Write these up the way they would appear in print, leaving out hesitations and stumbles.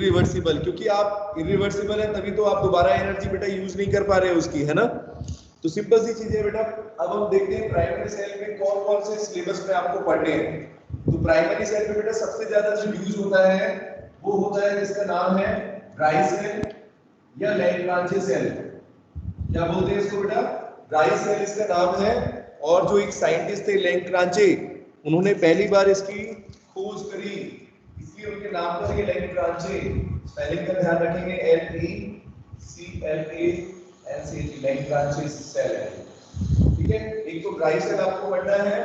Reversible, क्योंकि आप irreversible है तभी तो आप दोबारा एनर्जी बेटा यूज नहीं कर पा रहे हो उसकी, है ना। तो सिंपल सी चीज है बेटा। अब हम देखते हैं प्राइमरी सेल में कौन कौन से सिलेबस में आपको पढ़ने हैं। तो प्राइमरी सेल में बेटा सबसे ज्यादा जो यूज होता है वो होता है जिसका नाम है ड्राई सेल या लैग्रांजे सेल। क्या बोलते हैं इसको बेटा? ड्राई सेल इसका नाम है। और जो एक साइंटिस्ट थे लैग्रांजे, उन्होंने पहली बार इसकी खोज करी, इसलिए उनके नाम पर ये लैग्रांजे। स्पेलिंग का ध्यान रखेंगे, LECLANCHE, लैग्रांजे सेल है। ठीक है, एक तो ड्राई सेल आपको पढ़ना है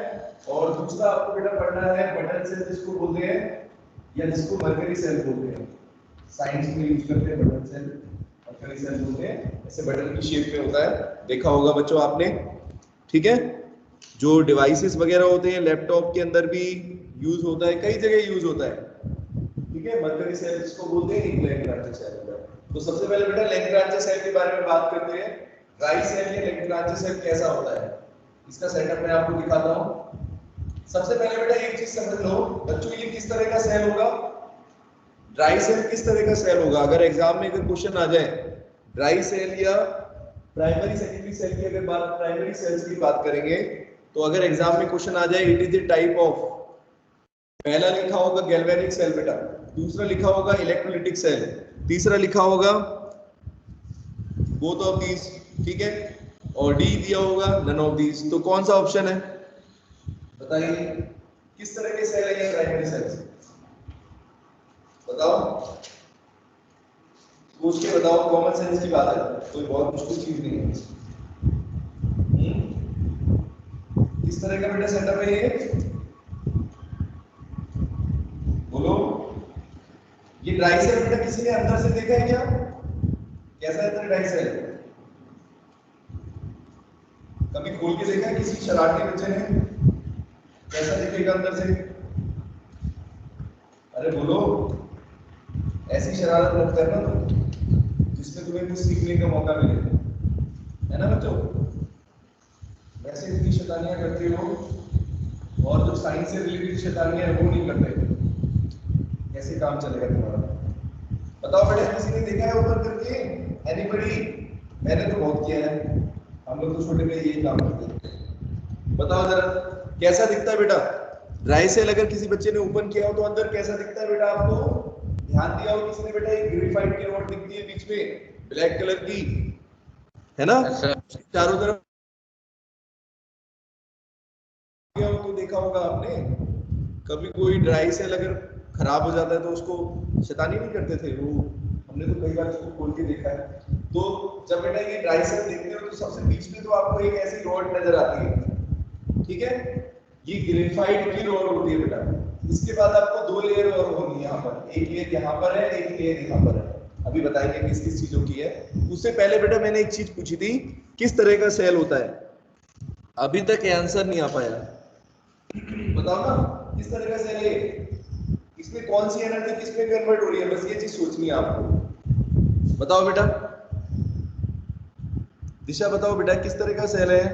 और दूसरा आपको बेटा पढ़ना है बटन सेल जिसको बोलते हैं, या जिसको मरकरी सेल बोलते हैं। साइंस में यूज करते हैं बटन सेल, मरकरी सेल बोलते हैं। ऐसे बटन की शेप में होता है, देखा होगा बच्चों आपने। ठीक है, जो डिवाइसेस वगैरह होते हैं लैपटॉप के अंदर भी यूज होता है, कई जगह यूज होता है। ठीक है, मरकरी सेल जिसको बोलते हैं, लैग्रांजे सेल। तो सबसे पहले बेटा लैग्रांजे सेल के बारे में बात करते हैं। ड्राई सेल या लैग्रांजे सेल कैसा होता है, इसका सेटअप मैं आपको दिखाता हूं। सबसे पहले बेटा एक चीज समझ लो बच्चों, ये किस तरह का सेल होगा, ड्राई सेल किस तरह का सेल होगा। अगर एग्जाम में अगर क्वेश्चन आ जाए ड्राई सेल या प्राइमरी सेकेंडरी सेल की, अगर बात प्राइमरी सेल्स की बात करेंगे, तो अगर एग्जाम में क्वेश्चन आ जाए it is the type of, पहला लिखा होगा गैल्वेनिक सेल बेटा, दूसरा लिखा होगा इलेक्ट्रोलिटिक सेल, तीसरा लिखा होगा बोथ ऑफ दीज। ठीक है, और डी दिया होगा नन ऑफ दीज। तो कौन सा ऑप्शन है बताइए, किस तरह के सेल है ये प्राइमरी सेल्स? बताओ, पूछ के बताओ, कॉमन सेंस की बात है, कोई बहुत मुश्किल चीज नहीं है। किस तरह का बेटा सेटअप है ये, बोलो। ये ड्राई सेल बेटा किसी ने अंदर से देखा है क्या, कैसा है ड्राई सेल? कभी खोल के देखा है किसी शरारती बच्चे ने, कैसा दिखेगा अंदर से? अरे बोलो, ऐसी शरारत मत करना तुम जिसमें तुम्हें कुछ सीखने का मौका मिले, है ना बच्चों। वैसे इतनी शैतानियां करते हो और जो साइंस से रिलेटेड शैतानियां है वो नहीं करते, कैसे काम चलेगा तुम्हारा? बताओ बेटा, किसी ने देखा है ऊपर करके? एनीबॉडी? मैंने तो बहुत किया है, हम लोग तो छोटे में यही काम करते हैं। बताओ जरा कैसा दिखता है बेटा ड्राई सेल? अगर किसी बच्चे ने ओपन किया हो तो अंदर कैसा दिखता है बेटा आपको? ध्यान दिया हो किसने बेटा? एक ग्रेफाइट की रॉड दिखती है बीच में ब्लैक कलर की, है ना, चारों तरफ तो देखा होगा आपने। कभी कोई ड्राई सेल अगर खराब हो जाता है तो उसको शैतानी नहीं करते थे वो, हमने तो कई बार उसको खोल के देखा है। तो जब बेटा ये ड्राई सेल देखते हो तो सबसे बीच में तो आपको एक ऐसी रॉड नजर आती है। ठीक है, ये ग्रेफाइट की रॉड होती है बेटा। इसके बाद आपको दो लेयर और होंगी यहाँ पर, एक लेयर यहाँ पर है, एक लेयर यहाँ पर है। अभी बताएंगे किस किस चीजों की है। उससे पहले बेटा मैंने एक चीज पूछी थी, किस तरह का सेल होता है? अभी तक आंसर नहीं आ पाया, बताओ ना किस तरह का सेल है, इसमें कौन सी एनर्जी किस में कन्वर्ट हो रही है, बस ये चीज सोचनी है आपको। बताओ बेटा, दिशा बताओ बेटा किस तरह का सेल है?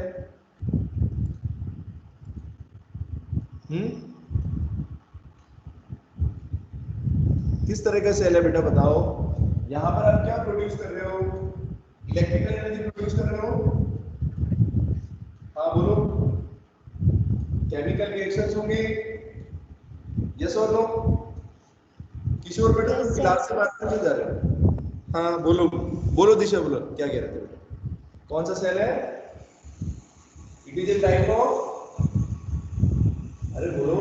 किस तरह का सेल है बेटा बताओ। यहां पर आप क्या प्रोड्यूस कर रहे हो? इलेक्ट्रिकल एनर्जी प्रोड्यूस कर रहे हो? हाँ बोलो, केमिकल रिएक्शंस होंगे, यस और नो? किशोर बेटा क्लास से बात करने जा रहे हो? हाँ बोलो बोलो दिशा, बोलो क्या कह रहे थे बेटा? कौन सा सेल है? It is a type of, अरे बोलो,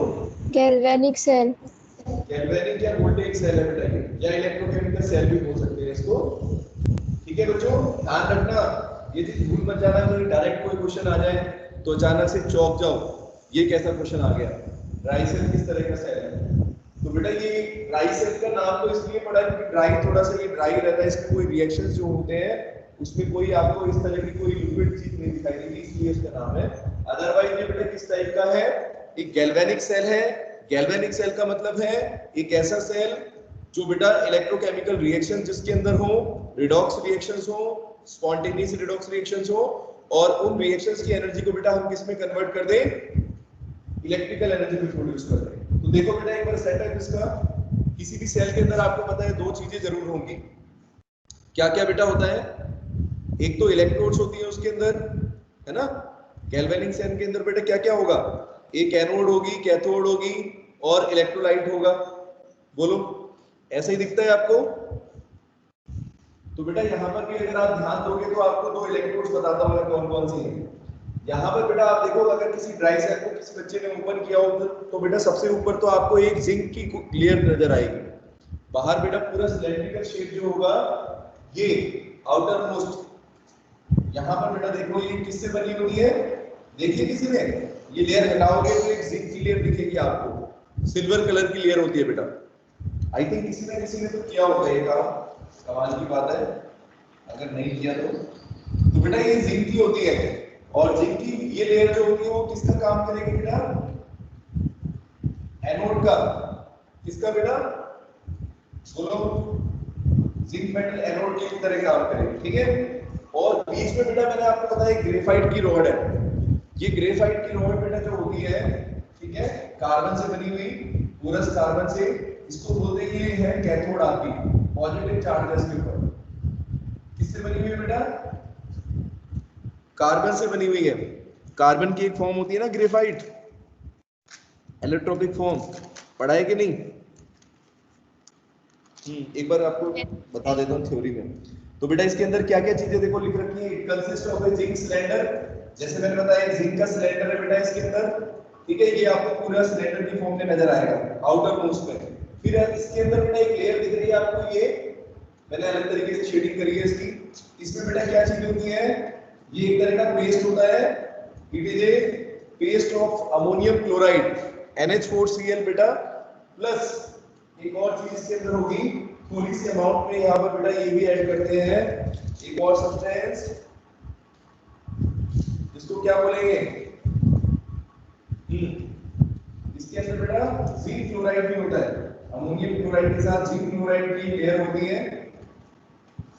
गैल्वेनिक सेल। गैल्वेनिक या वोल्टेइक सेल है बेटा ये, या इलेक्ट्रोकेमिकल सेल भी बोल सकते हैं इसको। ठीक है बच्चों, ध्यान रखना, ये चीज भूल मत जाना कि डायरेक्ट कोई क्वेश्चन आ जाए तो अचानक से चौंक जाओ, ये कैसा क्वेश्चन आ गया, ड्राई सेल किस तरह का सेल है। तो बेटा ये ड्राई सेल का नाम तो इसलिए पड़ा क्योंकि ड्राई थोड़ा सा ये ड्राई रहता है, इसमें कोई रिएक्शंस जो होते हैं उसमें कोई आपको इस तरह की कोई लिक्विड चीज नहीं दिखाई देगी, इसलिए इसका नाम है। अदरवाइज ये बेटा किस टाइप का है? एक गैल्वेनिक सेल है। गैल्वेनिक सेल का मतलब है एक ऐसा सेल जो बेटा इलेक्ट्रोकेमिकल रिएक्शन जिसके अंदर हो, रिडॉक्स रिएक्शंस हो, स्पॉन्टेनियस रिडॉक्स रिएक्शंस हो, और उन रिएक्शंस की एनर्जी को बेटा हम किस में कन्वर्ट कर दें? इलेक्ट्रिकल एनर्जी में प्रोड्यूस कर दें। तो देखो बेटा एक बार सेटअप इसका, किसी भी सेल के अंदर आपको पता है दो चीजें जरूर होंगी। क्या क्या बेटा होता है? एक तो इलेक्ट्रोड्स होती है उसके अंदर, है ना। गैल्वेनिक सेल के अंदर बेटा क्या क्या होगा? एक एनोड होगी, कैथोड होगी और इलेक्ट्रोलाइट होगा। बोलो, ऐसा ही दिखता है आपको? तो बेटा यहाँ पर भी अगर आप ध्यान दोगे तो आपको दो इलेक्ट्रोड्स बताता हूँ मैं कौन कौन सी हैं। यहाँ पर बेटा आप देखो, अगर किसी ड्राई सेल को किसी बच्चे ने ओपन किया हो तो बेटा सबसे ऊपर तो आपको एक जिंक की लेयर नजर आएगी। बाहर बेटा पूरा सिलेंड्रिकल शेप जो होगा ये आउटर मोस्ट, यहाँ पर बेटा देखो ये किससे बनी हुई है? देखिए किसी ने ये लेयर हटाओगे तो एक जिंक की लेयर दिखेगी आपको, सिल्वर कलर की लेयर होती है बेटा। आई थिंक किसी ने तो किया होगा ये काम, कमाल की बात है अगर नहीं किया तो बेटा ये जिंक की होती है। और जिंक की ये लेयर जो होती है वो किसका काम करेगी बेटा? एनोड का। किसका बेटा? बोलो, जिंक मेटल एनोड की तरह काम करेगी, ठीक है। और बीच में बेटा मैंने आपको बताया ग्रेफाइट की रॉड है। ये ग्रेफाइट की रॉड बेटा जो होती है, ठीक है, कार्बन से बनी हुई, पूरस कार्बन से, इसको बोलते हैं ये है कैथोड आपकी, पॉजिटिव चार्जेस के ऊपर। किससे बनी हुई है बेटा? कार्बन से बनी हुई है। कार्बन की एक फॉर्म होती है ना ग्रेफाइट, एलोट्रोपिक फॉर्म, पढ़ा है कि नहीं? एक बार आपको बता देता हूँ थ्योरी में। तो बेटा इसके अंदर क्या क्या चीजें देखो लिख रखी है। It consist of A zinc cylinder, जैसे मैंने बताया जिंक का सिलेंडर है बेटा इसके अंदर, ठीक है। ये आपको पूरा सिलेंडर की फॉर्म में नजर आएगा आउटर मोस्ट में। फिर इसके अंदर बेटा एक लेयर दिख रही है आपको, ये मैंने अलग तरीके से शेडिंग करी है इसकी। इसमें बेटा क्या चीज होती है? ये एक तरह का पेस्ट होता है, it is a paste of ammonium chloride NH4Cl बेटा, प्लस एक और चीज इसके अंदर होगी थोड़ी सी अमाउंट में, यहाँ पर बेटा ये भी ऐड करते हैं एक और सब्सटेंस, जिसको क्या बोलेंगे? इसके अंदर बेटा जिंक क्लोराइड भी होता है, अमोनियम क्लोराइड के साथ जिंक क्लोराइड की लेयर होती है।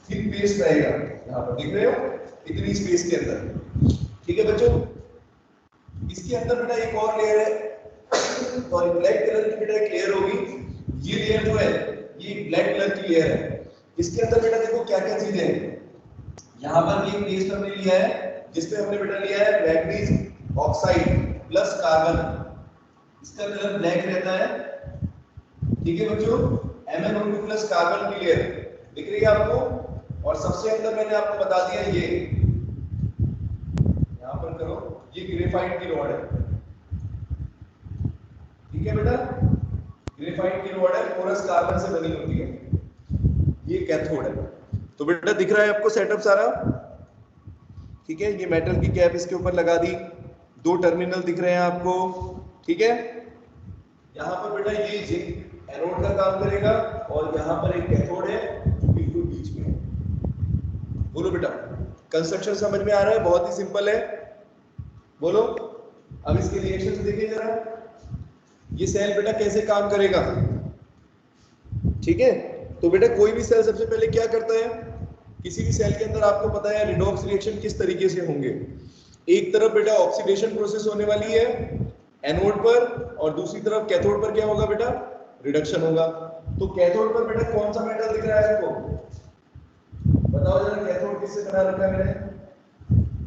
थिक पेस्ट रहेगा, यहाँ पर देख रहे हो इतनी स्पेस के अंदर, ठीक है बच्चों। इसके अंदर बेटा एक और लेयर है और ब्लैक कलर की बेटा एक लेयर होगी। ये लेयर जो है ये ब्लैक कलर की लेयर है। इसके अंदर बेटा देखो क्या क्या चीजें हैं। यहाँ पर ये पेस्ट हमने लिया है जिसपे हमने बेटा लिया है मैग्नीज ऑक्साइड प्लस कार्बन, इसका कलर ब्लैक रहता है, ठीक है बच्चों। MnO2 प्लस कार्बन की लेयर दिख रही है आपको। और सबसे अंदर मैंने आपको बता दिया ये, यहाँ पर करो, ये ग्रेफाइट की रॉड है, ठीक है बेटा। ग्रेफाइट की रॉड है, पोरस कार्बन से बनी होती है, ये कैथोड है। तो बेटा दिख रहा है आपको सेटअप सारा, ठीक है। ये मेटल की कैप इसके ऊपर लगा दी, दो टर्मिनल दिख रहे हैं आपको, ठीक है। यहाँ पर बेटा ये जिंक एनोड का काम करेगा और यहाँ पर एक कैथोड है जो बिल्कुल बीच में है। बोलो बेटा, कंस्ट्रक्शन समझ में आ रहा है? बहुत ही सिंपल है, बोलो। अब इसके रिएक्शन देखिए जरा, ये सेल बेटा कैसे काम करेगा, ठीक है। तो बेटा कोई भी सेल सबसे पहले क्या करता है? किसी भी सेल के अंदर आपको पता है रिडॉक्स रिएक्शन किस तरीके से होंगे। एक तरफ बेटा ऑक्सीडेशन प्रोसेस होने वाली है एनोड पर, और दूसरी तरफ कैथोड पर क्या होगा बेटा? रिडक्शन होगा। तो कैथोड पर बेटा कौन सा मेटल दिख रहा है आपको? बताओ जरा, कैथोड किससे बना रखा है मैंने?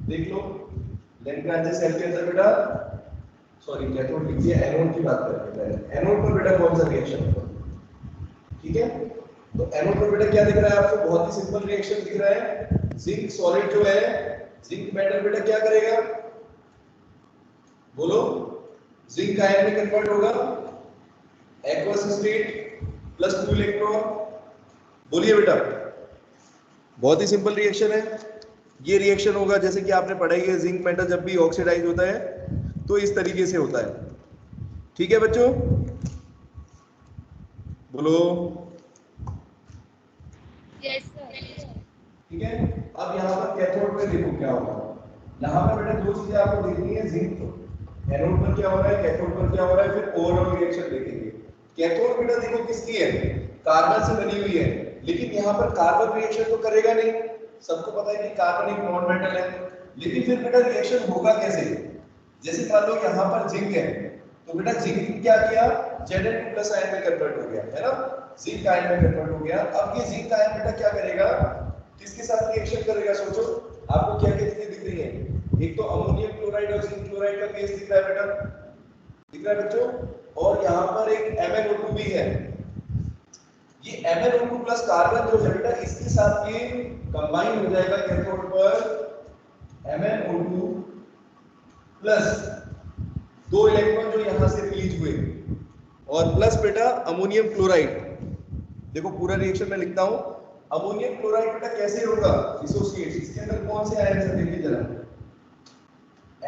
देख लो, लैग्रांजे सेल के अंदर बेटा, सॉरी कैथोड लिख दिया, एनोड की बात कर रहे हैं। एनोड पर बेटा कौन सा रिएक्शन होगा, ठीक है। तो एनोड पर बेटा क्या दिख रहा है आपको? बहुत ही सिंपल रिएक्शन दिख रहा है। जिंक सॉलिड जो है, जिंक मेटल बेटा क्या करेगा? बोलो, जिंक आयन में कन्वर्ट होगा, एक्वस स्टेट प्लस 2 इलेक्ट्रॉन। बोलिए बेटा, बहुत ही सिंपल रिएक्शन है। ये रिएक्शन होगा जैसे कि आपने पढ़ा ही है, जिंक मेटल जब भी ऑक्सीडाइज होता है तो इस तरीके से होता है, ठीक है बच्चों। बोलो, Yes, sir. ठीक है। अब यहाँ पर कैथोड पे देखो क्या होगा। यहाँ पर बेटा दो चीजें आपको देखनी है, जिंक एनोड पर क्या हो रहा है, कैथोड पर क्या हो रहा है, फिर ओवरऑल रिएक्शन देखेंगे। कैथोड बेटा देखो किसकी है? कार्बन से बनी हुई है, लेकिन यहाँ पर कार्बन रिएक्शन तो करेगा नहीं। सबको पता है कि कार्बन एक नॉन मेटल है, लेकिन फिर बेटा रिएक्शन होगा कैसे? जैसे मान लो यहाँ पर जिंक है, तो बेटा जिंक क्या किया, Zn2 प्लस आयन में कन्वर्ट हो गया, है ना, जिंक आयन में कन्वर्ट हो गया। अब ये जिंक आयन बेटा क्या करेगा, किसके साथ रिएक्शन करेगा, सोचो। आपको क्या क्या चीजें दिख रही हैं, एक तो अमोनियम क्लोराइड और जिंक क्लोराइड का केस दिख रहा है बेटा, दिख रहा है बच्चों, और यहाँ पर एक MnO2 भी है। ये MnO2 प्लस कार्बन जो है बेटा, इसके साथ ये कंबाइन हो जाएगा कैथोड पर MnO2 प्लस 2 इलेक्ट्रॉन जो यहां से रिलीज हुए, और प्लस बेटा अमोनियम क्लोराइड। देखो पूरा रिएक्शन मैं लिखता हूं। अमोनियम क्लोराइड बेटा कैसे होगा, डिसोसिएट, इसके अंदर कौन से आयन है देखिए जरा,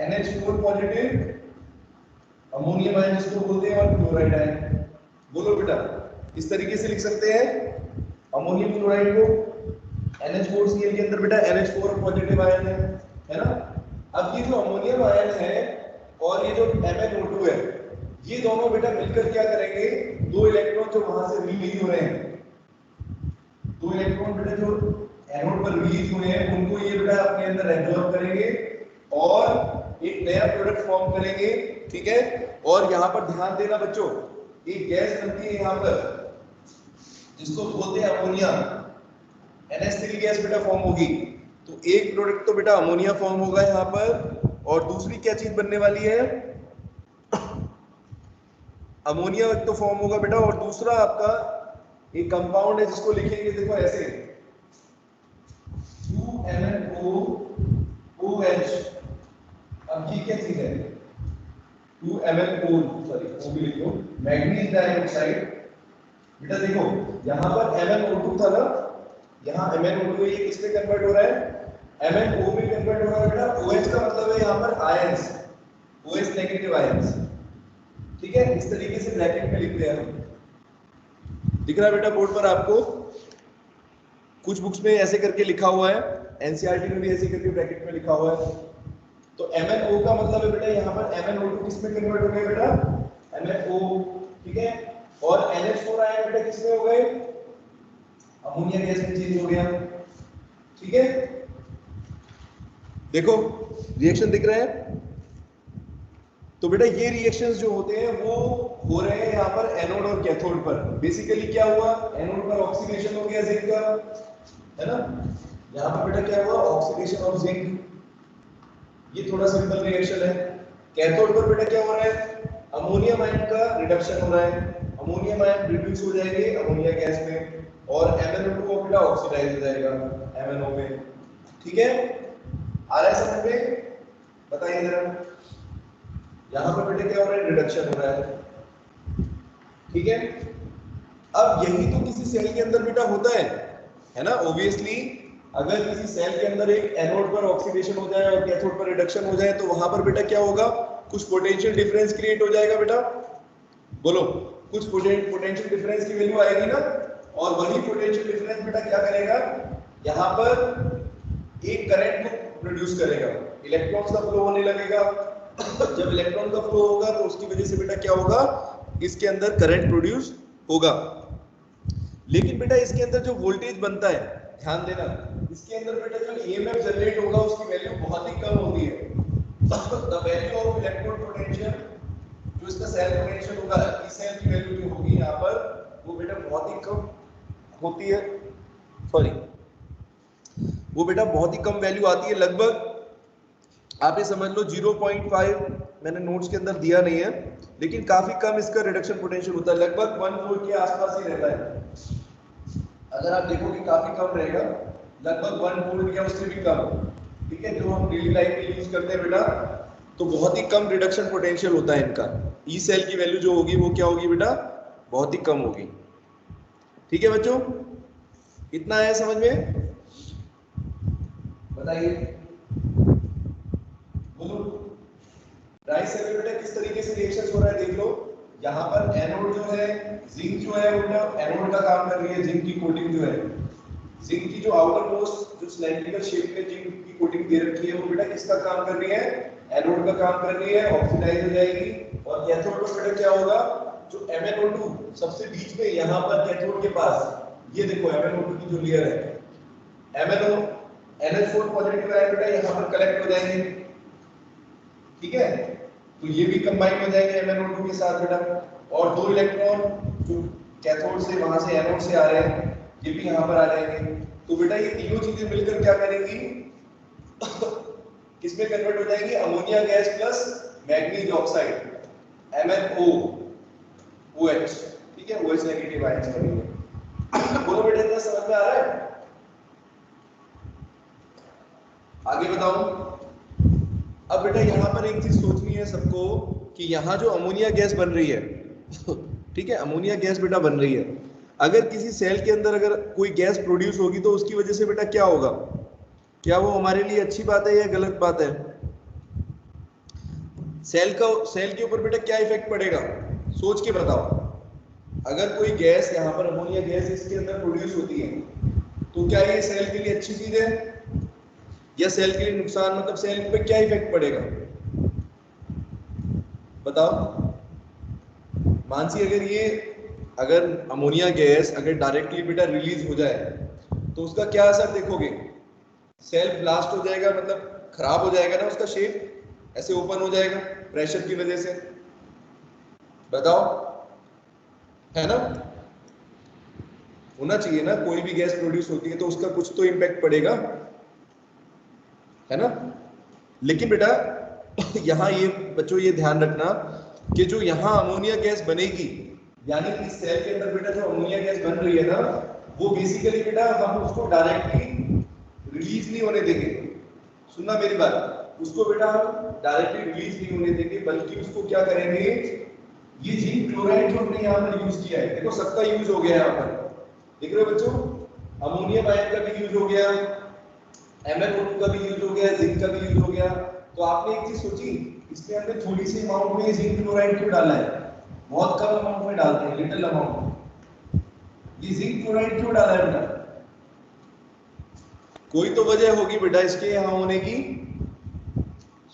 NH4 पॉजिटिव अमोनियम आयन जिसको बोलते हैं, और क्लोराइड आयन। बोलो बेटा, इस तरीके से लिख सकते हैं अमोनियम क्लोराइड को, NH4Cl के अंदर बेटा NH4 पॉजिटिव आयन है ना। अब ये जो अमोनियम आयन है और ये जो MnO2 है, ये दोनों बेटा मिलकर क्या करेंगे, 2 इलेक्ट्रॉन जो वहां से रिलीज हो रहे हैं, 2 इलेक्ट्रॉन बेटा जो एनोड पर रिलीज हुए हैं, उनको ये बेटा अपने अंदर एब्जॉर्ब करेंगे और एक नया प्रोडक्ट फॉर्म करेंगे, ठीक है। और यहाँ पर ध्यान देना बच्चों, एक गैस बनती है यहाँ पर जिसको बोलते हैं अमोनिया, NH3 गैस बेटा फॉर्म होगी। तो एक प्रोडक्ट तो बेटा अमोनिया फॉर्म होगा यहाँ पर, और दूसरी क्या चीज बनने वाली है, अमोनिया एक तो फॉर्म होगा बेटा, और दूसरा आपका एक कंपाउंड है जिसको लिखेंगे देखो ऐसे 2MnOOH। अब ये क्या चीज है, 2MnO, सॉरी O भी लिखो, मैग्नीज डाइऑक्साइड। बेटा देखो यहाँ पर MnO2 था ना, यहाँ MnO2 ये किसमें कन्वर्ट हो रहा है, MnO में कन्वर्ट हो रहा है बेटा। OH का मतलब है यहाँ पर आयंस, OH नेगेटिव आयंस, ठीक है। इस तरीके से ब्रैकेट में लिख दिया हम, दिख रहा है बेटा बोर्ड पर आपको, कुछ बुक्स में ऐसे करके लिखा हुआ है, एनसीईआरटी में भी ऐसे करके ब्रैकेट में लिखा हुआ है। तो MnO का मतलब है बेटा यहाँ पर MnO2 किसमें कन्वर्ट हो गया बेटा, MnO, ठीक है। और NH4 आयन बेटा किसमें हो गए, अमोनिया गैस में चेंज हो गया, ठीक है। देखो रिएक्शन दिख रहा है। तो बेटा ये रिएक्शंस जो होते हैं वो हो रहे हैं यहाँ पर एनोड और कैथोड पर। बेसिकली क्या हुआ, एनोड पर ऑक्सीडेशन हो गया जिंक का, है ना। यहाँ पर बेटा क्या हुआ, ऑक्सीडेशन ऑफ जिंक, ये थोड़ा सिंपल रिएक्शन है। कैथोड पर बेटा क्या हो रहा है, अमोनियम आयन का रिडक्शन हो रहा है, अमोनियम आयन रिड्यूस हो जाएंगे अमोनिया गैस में, और MnO2 बेटा ऑक्सीडाइज हो जाएगा MnO में, ठीक है। आ रहा है समझ में, बताइए जरा। यहाँ पर बेटे क्या हो रहा है, रिडक्शन हो रहा है, ठीक है। अब यही तो किसी सेल के अंदर बेटा होता है ना। ऑब्वियसली अगर किसी सेल के अंदर एक एनोड पर ऑक्सीडेशन हो जाए और कैथोड पर रिडक्शन हो जाए, तो वहां पर बेटा क्या होगा, कुछ पोटेंशियल डिफरेंस क्रिएट हो जाएगा बेटा, बोलो, कुछ पोटेंशियल डिफरेंस की वैल्यू आएगी ना। और वही पोटेंशियल डिफरेंस बेटा क्या करेगा, यहाँ पर एक करंट को प्रोड्यूस करेगा, इलेक्ट्रॉन्स का फ्लो होने लगेगा। जब इलेक्ट्रॉन का फ्लो होगा तो उसकी वजह से बेटा क्या होगा, इसके अंदर करंट प्रोड्यूस होगा। लेकिन बेटा इसके अंदर जो वोल्टेज बनता है, ध्यान देना, इसके अंदर बेटा जो EMF जनरेट होगा उसकी वैल्यू बहुत ही कम होती है। The value of electrode potential, जो इसका सेल पोटेंशियल होगा, इस सेल की वैल्यू जो होगी यहाँ पर, वो बेटा बहुत ही कम होती है, सॉरी, वो बेटा बहुत ही कम वैल्यू आती है, लगभग आप ये समझ लो 0.5, मैंने नोट्स के अंदर दिया नहीं है, लेकिन काफी कम इसका रिडक्शन पोटेंशियल होता है, लगभग 1 वोल्ट के आसपास ही रहता है। अगर आप देखोगे काफी कम रहेगा, लगभग 1 वोल्ट या उससे भी कम, ठीक है। जो हम डेली लाइफ में यूज करते हैं बेटा, तो बहुत ही कम रिडक्शन पोटेंशियल होता है इनका। ई सेल की वैल्यू जो होगी वो क्या होगी बेटा, बहुत ही कम होगी, ठीक है बच्चों। इतना है समझ में, बताइए, बोलो। राइट सेल में बेटा किस तरीके से रिएक्शंस हो रहा है देख लो। यहाँ पर एनोड जो है, जिंक जो है वो एनोड का काम कर रही है, जिंक की कोटिंग जो है, जिंक की जो आउटर मोस्ट जो सिलेंड्रिकल शेप में जिंक की कोटिंग दे रखी है, वो बेटा किसका काम कर रही है, एनोड का काम कर रही है, ऑक्सीडाइज हो जाएगी। और कैथोड पर बेटा क्या होगा, जो MnO2 सबसे बीच में यहाँ पर कैथोड के पास, ये देखो MnO2 की जो लेयर है, MnO NH4 पॉजिटिव आयन बेटा यहाँ पर कलेक्ट हो जाएंगे, ठीक है। तो ये भी कंबाइन हो जाएंगे MnO2 के साथ बेटा, और 2 इलेक्ट्रॉन जो कैथोड से वहां से एनोड से आ रहे हैं ये भी यहाँ पर आ जाएंगे। तो बेटा ये तीनों चीजें मिलकर क्या करेंगी किसमें कन्वर्ट हो जाएंगी, ammonia gas plus manganese oxide MnOOH, ठीक है, OH नेगेटिव आयंस करेंगे। बोलो बेटा इतना समझ में आ रहा है? आगे बताऊं। अब बेटा यहाँ पर एक चीज सोचनी है सबको कि यहाँ जो अमोनिया गैस बन रही है ठीक है, अमोनिया गैस बेटा बन रही है, अगर किसी सेल के अंदर अगर कोई गैस प्रोड्यूस होगी तो उसकी वजह से बेटा क्या होगा, क्या वो हमारे लिए अच्छी बात है या गलत बात है? सेल के ऊपर बेटा क्या इफेक्ट पड़ेगा, सोच के बताओ। अगर कोई गैस यहाँ पर अमोनिया गैस इसके अंदर प्रोड्यूस होती है तो क्या ये सेल के लिए अच्छी चीज है या सेल के लिए नुकसान, मतलब सेल पे क्या इफेक्ट पड़ेगा बताओ। मानसी अगर अमोनिया गैस अगर डायरेक्टली बेटा रिलीज हो जाए तो उसका क्या असर देखोगे, सेल ब्लास्ट हो जाएगा, मतलब खराब हो जाएगा ना, उसका शेप ऐसे ओपन हो जाएगा प्रेशर की वजह से, बताओ, है ना? होना चाहिए ना, कोई भी गैस प्रोड्यूस होती है तो उसका कुछ तो इम्पैक्ट पड़ेगा, है ना? लेकिन बेटा यहाँ ये बच्चों ये ध्यान रखना कि जो यहाँ अमोनिया गैस बनेगी, यानी कि सेल के अंदर बेटा जो अमोनिया गैस बन रही है ना, वो बेसिकली बेटा हम उसको डायरेक्टली रिलीज नहीं होने देंगे, सुनना मेरी बात, उसको बेटा हम डायरेक्टली रिलीज नहीं होने देंगे, बल्कि उसको क्या करेंगे, ये जिंक क्लोराइड जो हमने यहाँ पर यूज किया है, देखो सबका यूज हो गया यहाँ पर, देख रहे हो बच्चों, अमोनियम आयन का भी यूज हो गया, MnO2 का भी यूज हो गया, जिंक का भी यूज हो गया। तो आपने एक चीज सोची, इसके अंदर थोड़ी सी अमाउंट में जिंक क्लोराइड क्यों डाला है, बहुत कम अमाउंट में डालते हैं, लिटिल अमाउंट, ये जिंक क्लोराइड क्यों डाला है बेटा, कोई तो वजह होगी बेटा इसके यहाँ होने की,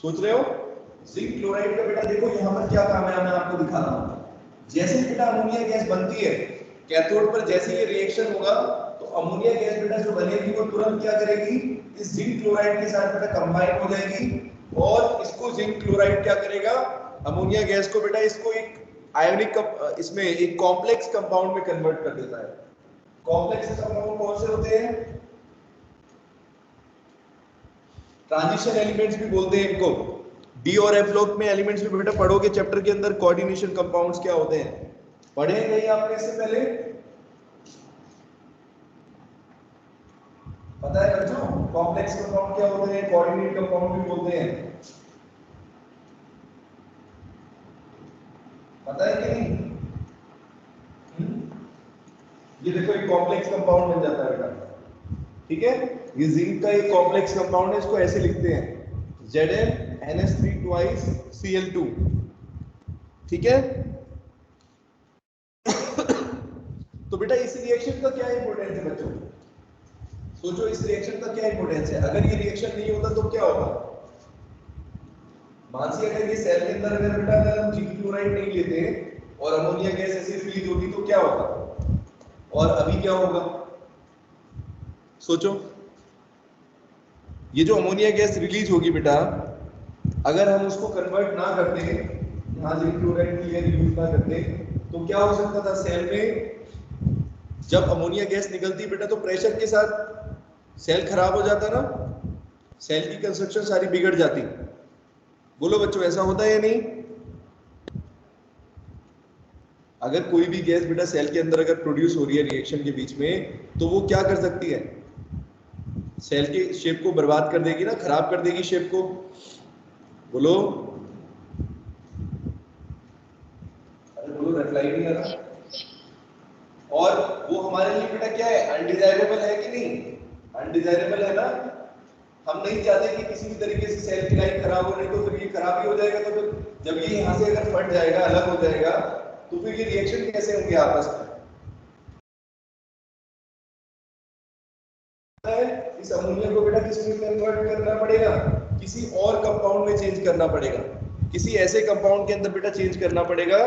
सोच रहे हो? जिंक क्लोराइड का बेटा देखो यहाँ पर क्या काम है, मैं आपको दिखा रहा हूँ। जैसे बेटा अमोनिया गैस बनती है, कैथोड पर जैसे ये रिएक्शन होगा तो अमोनिया गैस बेटा जो बनेगी वो तुरंत क्या करेगी, इस जिंक क्लोराइड के साथ बेटा कंबाइन हो जाएगी, और इसको जिंक क्लोराइड क्या करेगा, अमोनिया गैस को बेटा इसको एक आयोनिक इसमें एक कॉम्प्लेक्स कंपाउंड में कन्वर्ट कर देता है। कॉम्प्लेक्स कंपाउंड कौन से होते हैं, ट्रांजिशन एलिमेंट्स भी बोलते हैं इनको, डी और एफ लोग में एलिमेंट्स भी बेटा पढ़ोगे चैप्टर के अंदर, कोऑर्डिनेशन कंपाउंड्स क्या होते हैं, पढ़े नहीं आपने इससे पहले, पता है बच्चों? कॉम्प्लेक्स कंपाउंड क्या होते हैं, कोऑर्डिनेट कंपाउंड भी बोलते हैं, पता है कि नहीं? ये देखो एक कॉम्प्लेक्स कंपाउंड बन जाता है बेटा, ठीक है, ये जिंक का एक कॉम्प्लेक्स कंपाउंड है, इसको ऐसे लिखते हैं ZnNH3 twice Cl2, ठीक है। तो बेटा इस रिएक्शन का क्या इंपॉर्टेंस है बच्चों, सोचो इस रिएक्शन का क्या इंपॉर्टेंस है, अगर ये रिएक्शन नहीं होता तो क्या होगा, मानसी अगर ये सेल के अंदर अगर बेटा अगर हम जिंक क्लोराइड नहीं लेते और अमोनिया गैस ऐसे रिलीज होगी तो क्या होगा, और अभी क्या होगा, सोचो, ये जो अमोनिया गैस रिलीज होगी बेटा, अगर हम उसको कन्वर्ट ना करते, यहाँ जिंक क्लोराइड की यूज ना करते, तो क्या हो सकता था, सेल में जब अमोनिया गैस निकलती बेटा तो प्रेशर के साथ सेल खराब हो जाता ना, सेल की कंस्ट्रक्शन सारी बिगड़ जाती, बोलो बच्चों ऐसा होता है या नहीं? अगर कोई भी गैस बेटा सेल के अंदर अगर प्रोड्यूस हो रही है रिएक्शन के बीच में, तो वो क्या कर सकती है, सेल के शेप को बर्बाद कर देगी ना, खराब कर देगी शेप को, बोलो, अरे बोलो, रिप्लाई नहीं आ रहा। और वो हमारे लिए बेटा क्या है, अनडिजायरेबल है कि नहीं, अनडिजायरेबल है ना, हम नहीं चाहते कि किसी भी तरीके से सेल की लाइफ खराब हो, नहीं तो फिर ये खराब ही हो जाएगा, तो फिर जब ये यहाँ से अगर फट जाएगा, अलग हो जाएगा, तो फिर ये रिएक्शन कैसे होंगे आपस में, इस अमोनिया को बेटा किस में कन्वर्ट करना पड़ेगा, किसी और कंपाउंड में चेंज करना पड़ेगा, किसी ऐसे कंपाउंड के अंदर बेटा चेंज करना पड़ेगा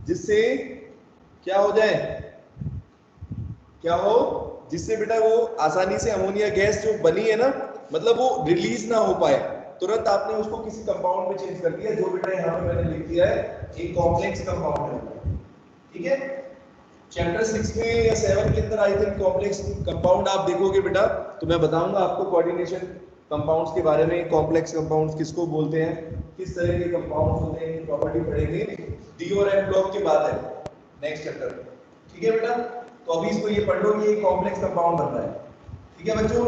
जिससे क्या हो जाए, क्या हो, जिससे बेटा वो आसानी से अमोनिया गैस जो बनी है ना, मतलब वो रिलीज ना हो पाए, तुरंत आपने उसको किसी कंपाउंड में चेंज कर दिया, जो बेटा यहाँ पे मैंने लिख दिया है एक कॉम्प्लेक्स कंपाउंड है। ठीक है, चैप्टर 6 में या 7 के अंदर आई थिंक कॉम्प्लेक्स कंपाउंड आप देखोगे बेटा, तो मैं बताऊंगा आपको कोऑर्डिनेशन कंपाउंड्स के बारे में, कॉम्प्लेक्स कंपाउंड्स किसको बोलते हैं, किस तरह के कंपाउंड्स होते हैं, प्रॉपर्टी पढ़ेंगे। डी और एफ ब्लॉक की बात है नेक्स्ट चैप्टर। ठीक है बेटा, तो अभी इसको ये पढ़ लो कि एक कॉम्प्लेक्स कंपाउंड बनता है। ठीक है बच्चों,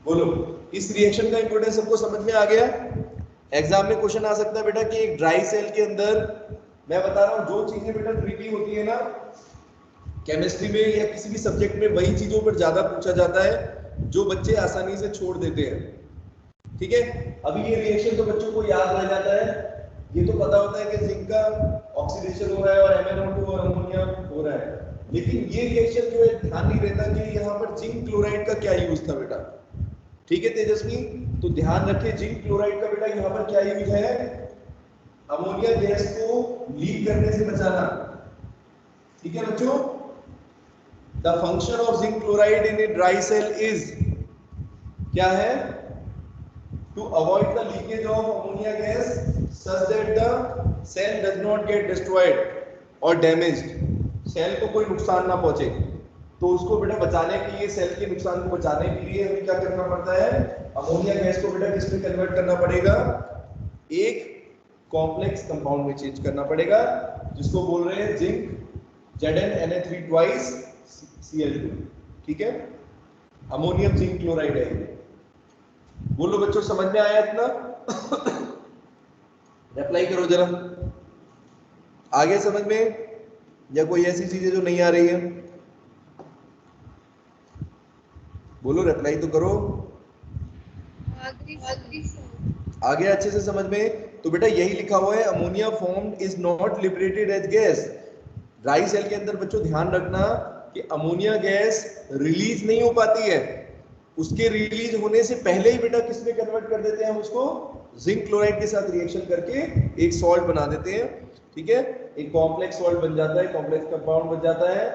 बोलो इस रिएक्शन का इंपोर्टेंस सबको समझ में आ गया? एग्जाम में क्वेश्चन आ सकता है बेटा कि एक ड्राई सेल के अंदर, मैं बता रहा हूं जो चीजें बेटा ट्रिकी होती है ना केमिस्ट्री में या किसी भी सब्जेक्ट में, वही चीजों पर ज्यादा पूछा जाता है जो बच्चे आसानी से छोड़ देते हैं। ठीक है, अभी ये रिएक्शन तो बच्चों को याद रह जाता है, ये तो पता होता है कि जिंक का ऑक्सीडेशन हो रहा है और MnO2 और अमोनिया हो रहा है, लेकिन ये रिएक्शन जो है ध्यान नहीं रहता कि यहाँ पर जिंक क्लोराइड का क्या यूज था बेटा। ठीक है तेजस्वी, तो ध्यान रखिए जिंक क्लोराइड का बेटा यहाँ पर क्या यूज है, अमोनिया गैस को लीक करने से बचाना। ठीक है बच्चों, the function of zinc chloride in a dry cell is क्या है, to avoid the leakage of ammonia gas such that the cell does not get destroyed और डैमेज्ड, सेल को कोई नुकसान ना पहुंचे। तो उसको बेटा बचाने के लिए, सेल के नुकसान को बचाने के लिए हमें क्या करना पड़ता है, अमोनिया गैस को बेटा किसमें कन्वर्ट करना पड़ेगा, एक कॉम्प्लेक्स कंपाउंड में चेंज करना पड़ेगा, जिसको बोल रहे हैं जिंक ZnNa3 ट्वाइस Cl2। ठीक है, अमोनियम जिंक क्लोराइड है। बोलो बच्चों समझ में आया इतना? रिप्लाई करो जरा, आगे समझ में, या कोई ऐसी चीजें जो नहीं आ रही है? बोलो रिप्लाई तो करो। आगे अच्छे से समझ में? तो बेटा यही लिखा हुआ है, ammonia formed is not liberated as gas. Dry cell के अंदर बच्चों ध्यान रखना कि अमोनिया गैस रिलीज नहीं हो पाती है, उसके रिलीज होने से पहले ही बेटा किसमें कन्वर्ट कर देते हैं हम उसको, जिंक क्लोराइड के साथ रिएक्शन करके एक सॉल्ट बना देते हैं। ठीक है, एक कॉम्प्लेक्स सॉल्ट बन जाता है, कॉम्प्लेक्स कंपाउंड बन जाता है।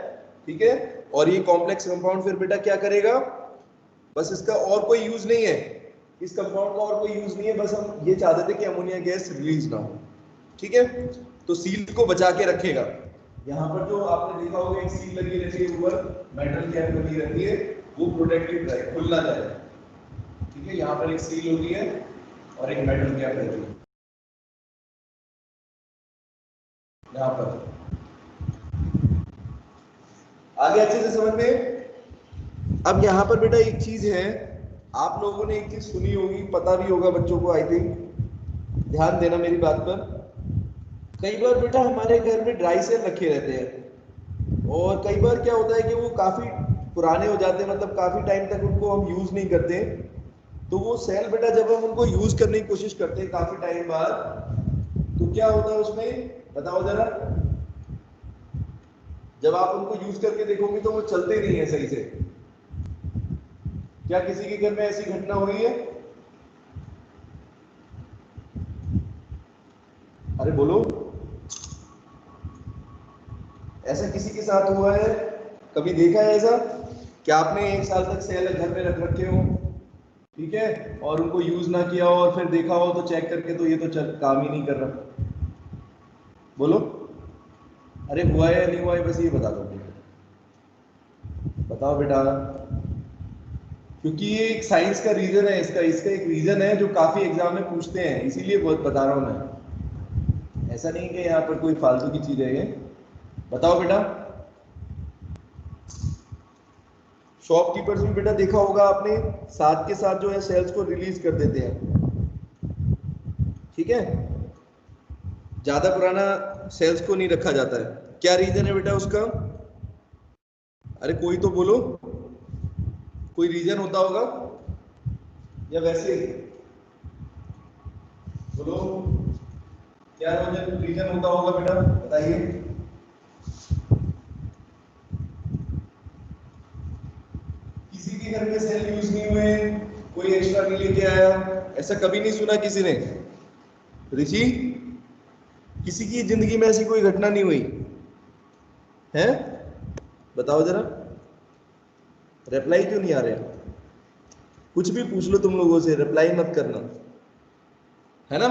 ठीक है, और ये कॉम्प्लेक्स कंपाउंड फिर बेटा क्या करेगा, बस इसका और कोई यूज नहीं है, इस कंपाउंड का और कोई यूज नहीं है, बस हम ये चाहते थे कि अमोनिया गैस रिलीज ना हो। ठीक है, तो सील को बचा के रखेगा। यहाँ पर जो आपने देखा होगा एक सील लगी रहती है ऊपर, मेटल कैप लगी रहती है, वो प्रोटेक्टिव है, खुल ना जाए। ठीक है, यहाँ पर एक सील होती है और एक मेटल कैप रहती है यहाँ पर। आगे अच्छे से समझ में? अब यहाँ पर बेटा एक चीज है, आप लोगों ने एक चीज सुनी होगी, पता भी होगा बच्चों को, आई थिंक, ध्यान देना मेरी बात पर। कई बार बेटा हमारे घर में ड्राई सेल रखे रहते हैं, और कई बार क्या होता है कि वो काफी पुराने हो जाते हैं, मतलब काफी टाइम तक उनको हम यूज नहीं करते। तो वो सेल बेटा जब हम उनको यूज करने की कोशिश करते हैं काफी टाइम बाद, तो क्या होता है उसमें, बताओ जरा? जब आप उनको यूज करके देखोगे तो वो चलते नहीं है सही से। क्या किसी के घर में ऐसी घटना हुई है? अरे बोलो, ऐसा किसी के साथ हुआ है? कभी देखा है ऐसा? क्या आपने एक साल तक सेल घर में रख रखे हो, ठीक है, और उनको यूज ना किया हो, और फिर देखा हो तो चेक करके तो ये तो काम ही नहीं कर रहा? बोलो, अरे हुआ है या नहीं हुआ है, बस ये बता दो, बताओ बेटा। क्योंकि ये एक साइंस का रीजन है, इसका एक रीजन है जो काफी एग्जाम में पूछते हैं, इसीलिए बहुत बता रहा हूं मैं। ऐसा नहीं कि यहाँ पर कोई फालतू की चीज है ये। बताओ बेटा। शॉपकीपर्स भी बेटा देखा होगा आपने, साथ के साथ जो है सेल्स को रिलीज कर देते हैं। ठीक है, ज्यादा पुराना सेल्स को नहीं रखा जाता है। क्या रीजन है बेटा उसका? अरे कोई तो बोलो, कोई रीजन होता होगा या वैसे ही? बोलो, क्या रीजन होता होगा बेटा, बताइए। किसी के घर में सेल यूज नहीं हुए, कोई एक्स्ट्रा नहीं लेके आया, ऐसा कभी नहीं सुना किसी ने? ऋषि, किसी की जिंदगी में ऐसी कोई घटना नहीं हुई है? बताओ जरा, रिप्लाई क्यों नहीं आ रहे? कुछ भी पूछ लो तुम लोगों से, रिप्लाई मत करना, है ना।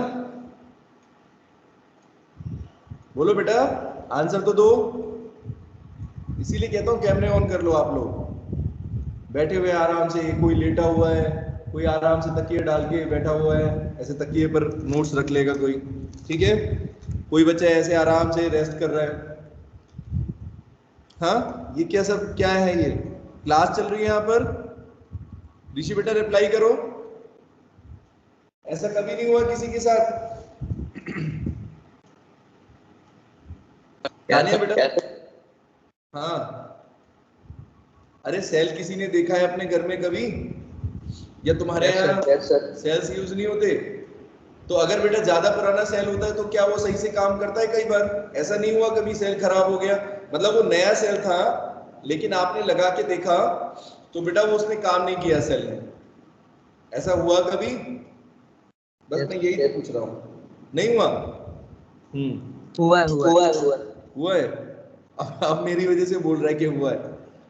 बोलो बेटा, आंसर तो दो। इसीलिए कहता हूं कैमरे ऑन कर लो आप लोग। बैठे हुए आराम से, कोई लेटा हुआ है, कोई आराम से तकिए डाल के बैठा हुआ है, ऐसे तकिए पर नोट्स रख लेगा कोई, ठीक है। कोई बच्चा ऐसे आराम से रेस्ट कर रहा है। हाँ, ये क्या सब क्या है, ये क्लास चल रही है यहाँ पर। ऋषि बेटा रिप्लाई करो, ऐसा कभी नहीं हुआ किसी के साथ। तानिया बेटा, हाँ, अरे सेल किसी ने देखा है अपने घर में कभी, या तुम्हारे यहाँ सेल्स यूज नहीं होते। तो अगर बेटा ज्यादा पुराना सेल होता है तो क्या वो सही से काम करता है? कई बार ऐसा नहीं हुआ कभी सेल खराब हो गया, मतलब वो नया सेल था लेकिन आपने लगा के देखा तो बेटा वो उसने काम नहीं किया सेल ने, ऐसा हुआ कभी? बस मैं यही तो पूछ रहा हूँ, नहीं हुआ? हुआ है। अब मेरी वजह से बोल रहा है कि हुआ है।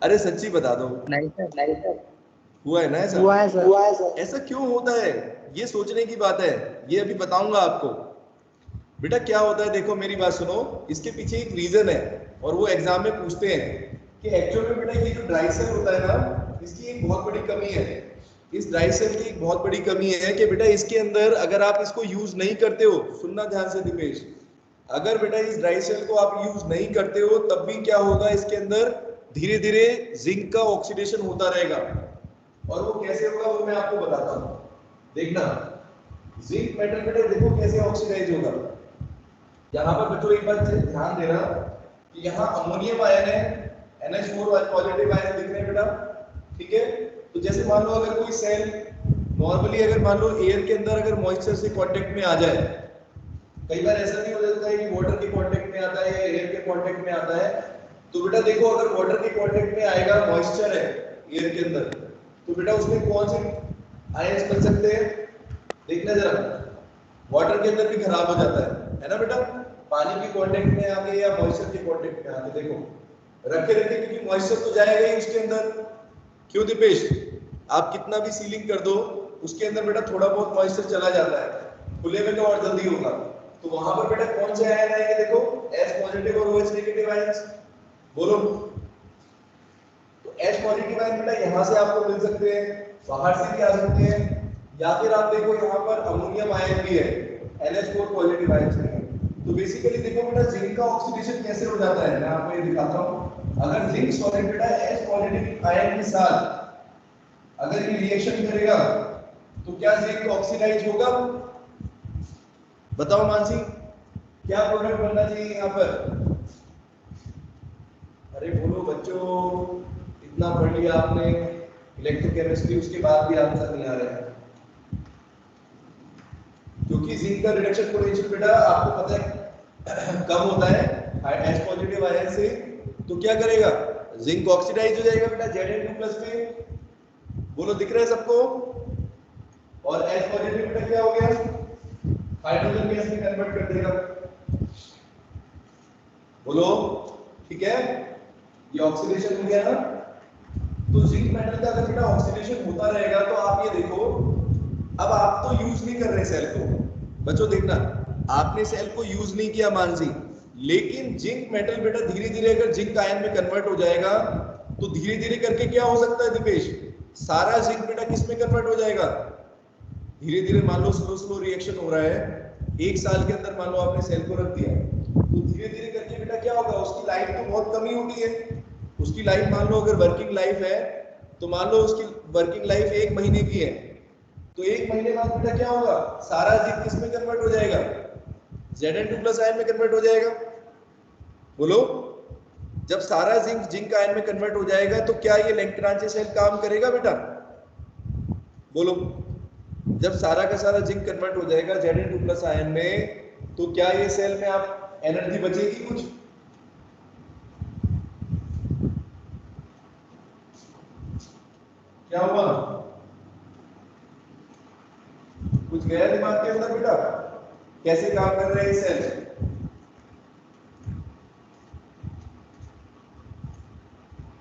अरे सच्ची बता दो। नहीं सर, हुआ है ना ऐसा? हुआ है सर। ऐसा क्यों होता है, ये सोचने की बात है, ये अभी बताऊंगा आपको। बेटा क्या होता है, देखो मेरी बात सुनो, इसके पीछे एक रीजन है और वो एग्जाम में पूछते हैं कि एक्चुअल में बेटा ये जो ड्राई सेल होता है ना, इसकी एक बहुत बड़ी कमी है। इस ड्राई सेल की एक बहुत बड़ी कमी है कि बेटा इसके अंदर अगर आप इसको यूज नहीं करते हो, सुनना ध्यान से दीपेश, अगर बेटा इस ड्राई सेल को आप यूज नहीं करते हो तब भी क्या होगा, इसके अंदर धीरे धीरे जिंक का ऑक्सीडेशन होता रहेगा। और वो कैसे होगा वो मैं आपको बताता हूँ, देखना। जिंक मेटल बेटा देखो कैसे ऑक्सीडाइज होगा। यहाँ पर बच्चों एक बात ध्यान देना कि यहाँ अमोनियम आयन है, NH4 पॉजिटिव आयन दिख रहे हैं बेटा, ठीक है। तो जैसे मान लो अगर कोई सेल नॉर्मली अगर मान लो एयर के अंदर अगर मॉइस्चर से कांटेक्ट में आ जाए, कई बार ऐसा भी हो जाता है कि वाटर के कांटेक्ट में आता है या एयर के कांटेक्ट में आता है, तो बेटा देखो अगर वाटर के कांटेक्ट में आएगा, मॉइस्चर है एयर के अंदर, तो बेटा उसमें कौन से आयंस बन सकते हैं, देखना जरा। वाटर के अंदर भी खराब हो जाता है ना बेटा, पानी के कांटेक्ट में आके या मॉइस्चर के कांटेक्ट में आके, देखो रखे रखे, क्योंकि मॉइस्चर तो जाएगा ही उसके अंदर। क्यों दीपेश, आप कितना भी सीलिंग कर दो उसके अंदर बेटा थोड़ा बहुत मॉइस्चर चला जाता है, खुले में तो और जल्दी होगा। तो वहां पर बेटा कौन से आयन आएंगे, देखो H पॉजिटिव और OH नेगेटिव आयंस, बोलो। तो H पॉजिटिव आयन बेटा यहां से आपको मिल सकते हैं, बाहर से भी आ सकते हैं, या फिर आप देखो यहाँ पर अमोनियम आयन भी है, NH4 पॉजिटिव आयन है। तो बेसिकली देखो बेटा जिंक का ऑक्सीडेशन कैसे हो जाता है, मैं आपको ये दिखाता हूँ। अगर जिंक सॉलिड बेटा H पॉजिटिव आयन के साथ अगर ये रिएक्शन करेगा तो क्या जिंक ऑक्सीडाइज होगा? बताओ मानसी, क्या प्रोडक्ट बनना चाहिए यहाँ पर? अरे बोलो बच्चों, इतना पढ़ लिया आपने इलेक्ट्रोकेमिस्ट्री, उसके बाद भी आंसर नहीं आ रहा है। क्योंकि जिंक का रिडक्शन पोटेंशियल बेटा आपको पता है कम होता है H पॉजिटिव आयन से, तो क्या करेगा, जिंक ऑक्सीडाइज हो जाएगा बेटा Zn2+ में, बोलो दिख रहा है सबको। और H पॉजिटिव बेटा क्या हो गया, हाइड्रोजन गैस में कन्वर्ट कर देगा, बोलो ठीक है, ये ऑक्सीडेशन हो गया ना। तो जिंक मेटल का अगर बेटा ऑक्सीडेशन होता रहेगा तो आप ये देखो, अब आप तो यूज नहीं कर रहे सेल को, बच्चों देखना, आपने सेल को यूज नहीं किया मानसी, लेकिन जिंक मेटल बेटा धीरे धीरे अगर जिंक आयन में कन्वर्ट हो जाएगा तो धीरे धीरे करके क्या हो सकता है दीपेश, सारा जिंक बेटा किस में कन्वर्ट हो जाएगा, धीरे धीरे। मान लो स्लो स्लो रिएक्शन हो रहा है, एक साल के अंदर मान लो आपने सेल को रख दिया, तो धीरे धीरे करके बेटा क्या होगा, उसकी लाइफ तो बहुत कम ही होती है। उसकी लाइफ मान लो अगर वर्किंग लाइफ है तो मान लो उसकी वर्किंग लाइफ 1 महीने की है, तो 1 महीने बाद बेटा क्या होगा, सारा जिंक किस में कन्वर्ट हो जाएगा, Zn2+ आयन में कन्वर्ट हो जाएगा, बोलो। जब सारा जिंक जिंक आयन में कन्वर्ट हो जाएगा तो क्या ये लैंग्रांजे सेल काम करेगा बेटा, बोलो। जब सारा का सारा जिंक कन्वर्ट हो जाएगा Zn2+ आयन में, तो क्या ये सेल में आप एनर्जी बचेगी कुछ, क्या हुआ, कुछ गया दिमाग के अंदर बेटा, कैसे काम कर रहे हैं सेल?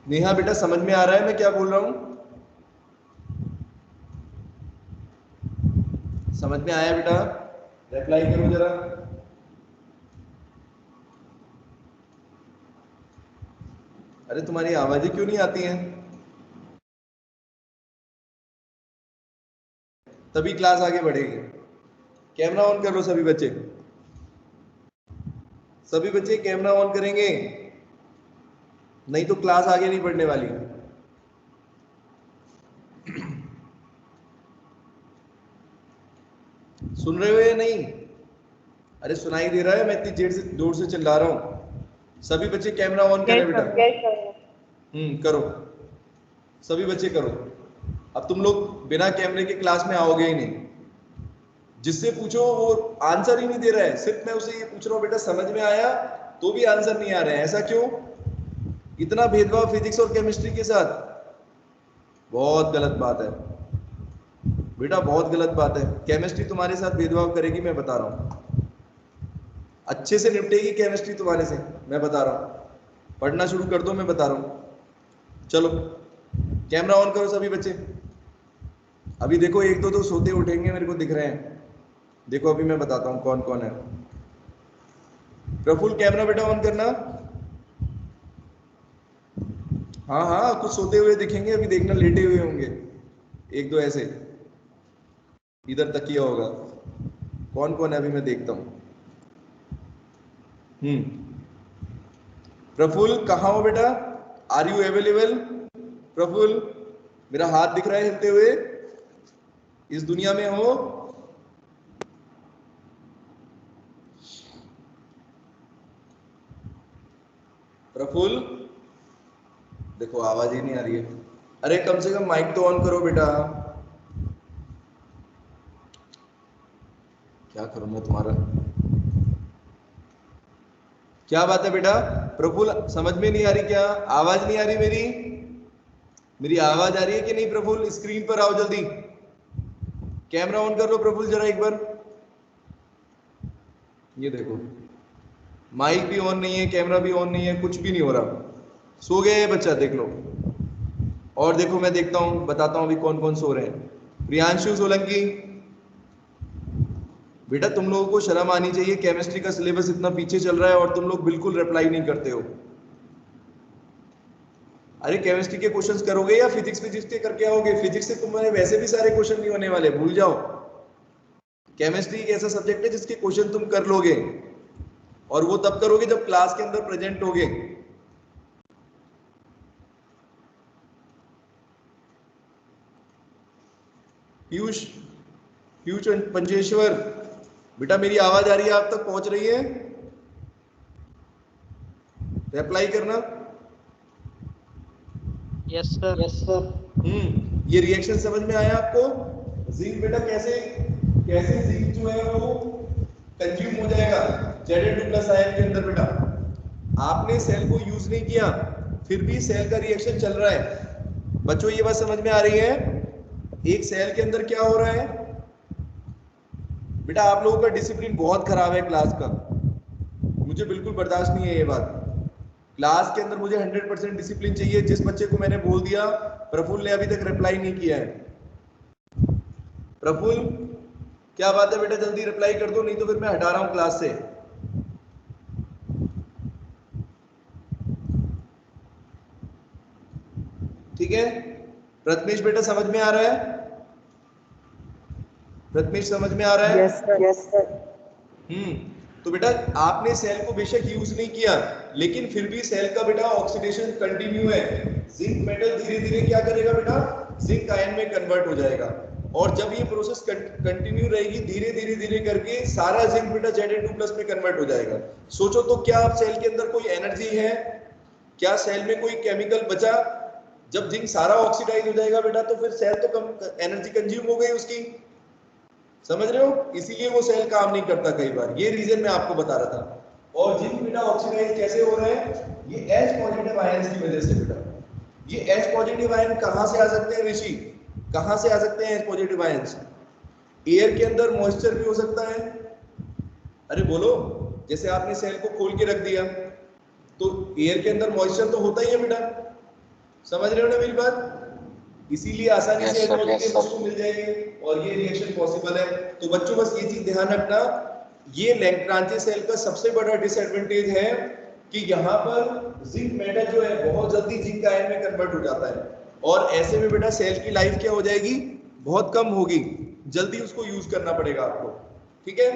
नेहा बेटा समझ में आ रहा है मैं क्या बोल रहा हूं? समझ में आया बेटा? रिप्लाई करो जरा। अरे तुम्हारी आवाजें क्यों नहीं आती हैं? तभी क्लास आगे बढ़ेगी। कैमरा ऑन कर लो सभी बच्चे। सभी बच्चे कैमरा ऑन करेंगे, नहीं तो क्लास आगे नहीं बढ़ने वाली। सुन रहे हो या नहीं? अरे सुनाई दे रहा है? मैं इतनी जोर से चिल्ला रहा हूं। सभी बच्चे कैमरा ऑन करें बेटा। करो, सभी बच्चे करो। अब तुम लोग बिना कैमरे के क्लास में आओगे ही नहीं। जिससे पूछो वो आंसर ही नहीं दे रहा है। सिर्फ मैं उसे ये पूछ रहा हूँ बेटा समझ में आया, तो भी आंसर नहीं आ रहे हैं। ऐसा क्यों? इतना भेदभाव फिजिक्स और केमिस्ट्री के साथ? बहुत गलत बात है बेटा, बहुत गलत बात है। केमिस्ट्री तुम्हारे साथ भेदभाव करेगी, मैं बता रहा हूं। अच्छे से निपटेगी केमिस्ट्री तुम्हारे से, मैं बता रहा हूं। पढ़ना शुरू कर दो, मैं बता रहा हूं। चलो कैमरा ऑन करो सभी बच्चे। अभी देखो एक दो तो सोते उठेंगे, मेरे को दिख रहे हैं। देखो अभी मैं बताता हूं कौन कौन है। प्रफुल्ल कैमरा बेटा ऑन करना। हाँ हाँ, कुछ सोते हुए दिखेंगे, अभी देखना लेटे हुए होंगे एक दो ऐसे। इधर तकिया होगा। कौन कौन है अभी मैं देखता हूं। प्रफुल्ल कहाँ हो बेटा? Are you available? प्रफुल्ल मेरा हाथ दिख रहा है हिलते हुए? इस दुनिया में हो? प्रफुल्ल देखो आवाज ही नहीं आ रही है। अरे कम से कम माइक तो ऑन करो बेटा। क्या करूं मैं तुम्हारा? क्या बात है बेटा? प्रफुल्ल समझ में नहीं आ रही क्या? आवाज नहीं आ रही मेरी? मेरी आवाज आ रही है कि नहीं? प्रफुल्ल स्क्रीन पर आओ जल्दी। कैमरा ऑन कर लो प्रफुल्ल जरा एक बार। ये देखो माइक भी ऑन नहीं है, कैमरा भी ऑन नहीं है, कुछ भी नहीं हो रहा। सो गए बच्चा, देख लो। और देखो मैं देखता हूं, बताता हूं अभी कौन कौन सो रहे हैं। प्रियांशु सोलंकी बेटा तुम लोगों को शर्म आनी चाहिए। केमिस्ट्री का सिलेबस इतना पीछे चल रहा है और तुम लोग बिल्कुल रिप्लाई नहीं करते हो। अरे केमिस्ट्री के क्वेश्चंस करोगे या फिजिक्स के करके आओगे? फिजिक्स से तुम्हारे वैसे भी सारे क्वेश्चन नहीं होने वाले, भूल जाओ। केमिस्ट्री एक ऐसा सब्जेक्ट है जिसके क्वेश्चन तुम कर लोगे, और वो तब करोगे जब क्लास के अंदर प्रेजेंट होगे। पीयूष पीयूष पंचेश्वर बेटा मेरी आवाज आ रही है? आप तक पहुंच रही है? रिप्लाई करना। Yes sir. Yes sir. ये रिएक्शन समझ में आया आपको? जिंक बेटा कैसे कैसे जिंक जो है वो कंज्यूम हो जाएगा Zn2+ आयन के अंदर। बेटा आपने सेल को यूज नहीं किया, फिर भी सेल का रिएक्शन चल रहा है। बच्चों ये बात समझ में आ रही है? एक सेल के अंदर क्या हो रहा है? बेटा आप लोगों का डिसिप्लिन बहुत खराब है क्लास का, मुझे बिल्कुल बर्दाश्त नहीं है ये बात। क्लास के अंदर मुझे 100% डिसिप्लिन चाहिए। जिस बच्चे को मैंने बोल दिया, प्रफुल्ल ने अभी तक रिप्लाई नहीं किया है। प्रफुल्ल क्या बात है बेटा, जल्दी रिप्लाई कर दो, नहीं तो फिर मैं हटा रहा हूं क्लास से। ठीक है प्रथमेश बेटा, समझ में आ रहा है? प्रथमेश समझ में आ रहा है? Yes sir. Yes sir. तो बेटा आपने सेल को बेशक यूज नहीं किया, लेकिन फिर भी सेल का बेटा ऑक्सीडेशन कंटिन्यू है। जिंक मेटल धीरे धीरे क्या करेगा बेटा? जिंक आयन में कन्वर्ट हो जाएगा। और जब ये प्रोसेस कंटिन्यू रहेगी, धीरे धीरे धीरे करके सारा जिंक बेटा Zn2+ में कन्वर्ट हो जाएगा। सोचो तो, क्या आप सेल के अंदर कोई एनर्जी है? क्या सेल में कोई केमिकल बचा? जब जिंक सारा ऑक्सीडाइज हो जाएगा बेटा, तो फिर सेल तो कम एनर्जी कंज्यूम हो गई उसकी। समझ रहे हो? इसीलिए वो सेल काम नहीं करता कई बार। ये रीजन मैं आपको बता रहा था। और जिंक बेटा ऑक्सीडाइज कैसे हो रहा है? ये H पॉजिटिव आयंस की वजह से बेटा। ये H पॉजिटिव आयन कहां से आ सकते हैं ऋषि? कहां से आ सकते हैं H पॉजिटिव आयंस? एयर के अंदर मॉइस्चर भी हो सकता है। अरे बोलो, जैसे आपने सेल को खोल के रख दिया, तो एयर के अंदर मॉइस्चर तो होता ही है बेटा। समझ रहे हो ना मेरी बात? इसीलिए आसानी से H पॉजिटिव उसको मिल जाएंगे और ये रिएक्शन पॉसिबल है। तो बच्चों बस ये चीज ध्यान रखना, ये लैग्रांजे सेल का सबसे बड़ा डिसएडवांटेज है कि यहाँ पर जिंक मेटल जो है बहुत जल्दी जिंक आयन में कन्वर्ट हो जाता है और ऐसे में बेटा सेल की लाइफ क्या हो जाएगी, बहुत कम होगी, जल्दी उसको यूज करना पड़ेगा आपको। ठीक है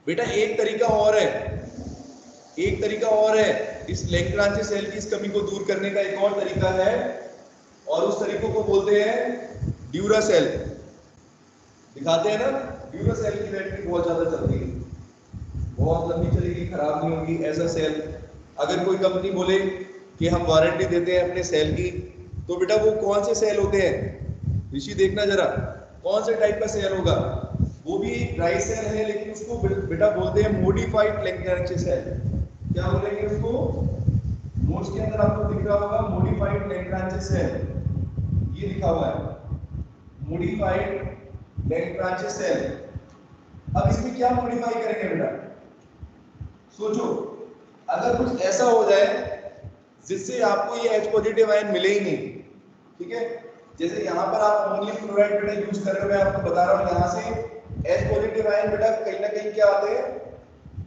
बेटा, एक तरीका और है इस लैग्रांजे सेल की इस कमी को दूर करने का, एक और तरीका है और उस तरीकों को बोलते हैं ड्यूरासेल। दिखाते हैं ना, ड्यूरासेल की बैटरी बहुत ज्यादा चलती है, बहुत लंबी चलेगी, खराब नहीं होगी। ऐसा सेल अगर कोई कंपनी बोले कि हम वारंटी देते हैं अपने सेल की, तो बेटा वो कौन से सेल होते हैं ऋषि, देखना जरा कौन से टाइप का सेल होगा। वो भी ड्राई सेल है लेकिन उसको बेटा बोलते हैं मॉडिफाइड लैग्रांजे सेल। क्या बोलेंगे उसको, नोट्स के अंदर आपको दिख रहा होगा मॉडिफाइड लैग्रांजे सेल, ये लिखा हुआ है मॉडिफाइड लैग्रांजे सेल। अब इसमें क्या मॉडिफाई करेंगे बेटा, सोचो, अगर कुछ ऐसा हो जाए जिससे आपको ये H पॉजिटिव आयन मिले ही नहीं, ठीक है, जैसे यहाँ पर आप अमोनियम क्लोराइड बेटा यूज कर रहे हो, मैं आपको बता रहा हूँ यहाँ से H पॉजिटिव आयन बेटा कहीं ना कहीं क्या आते हैं,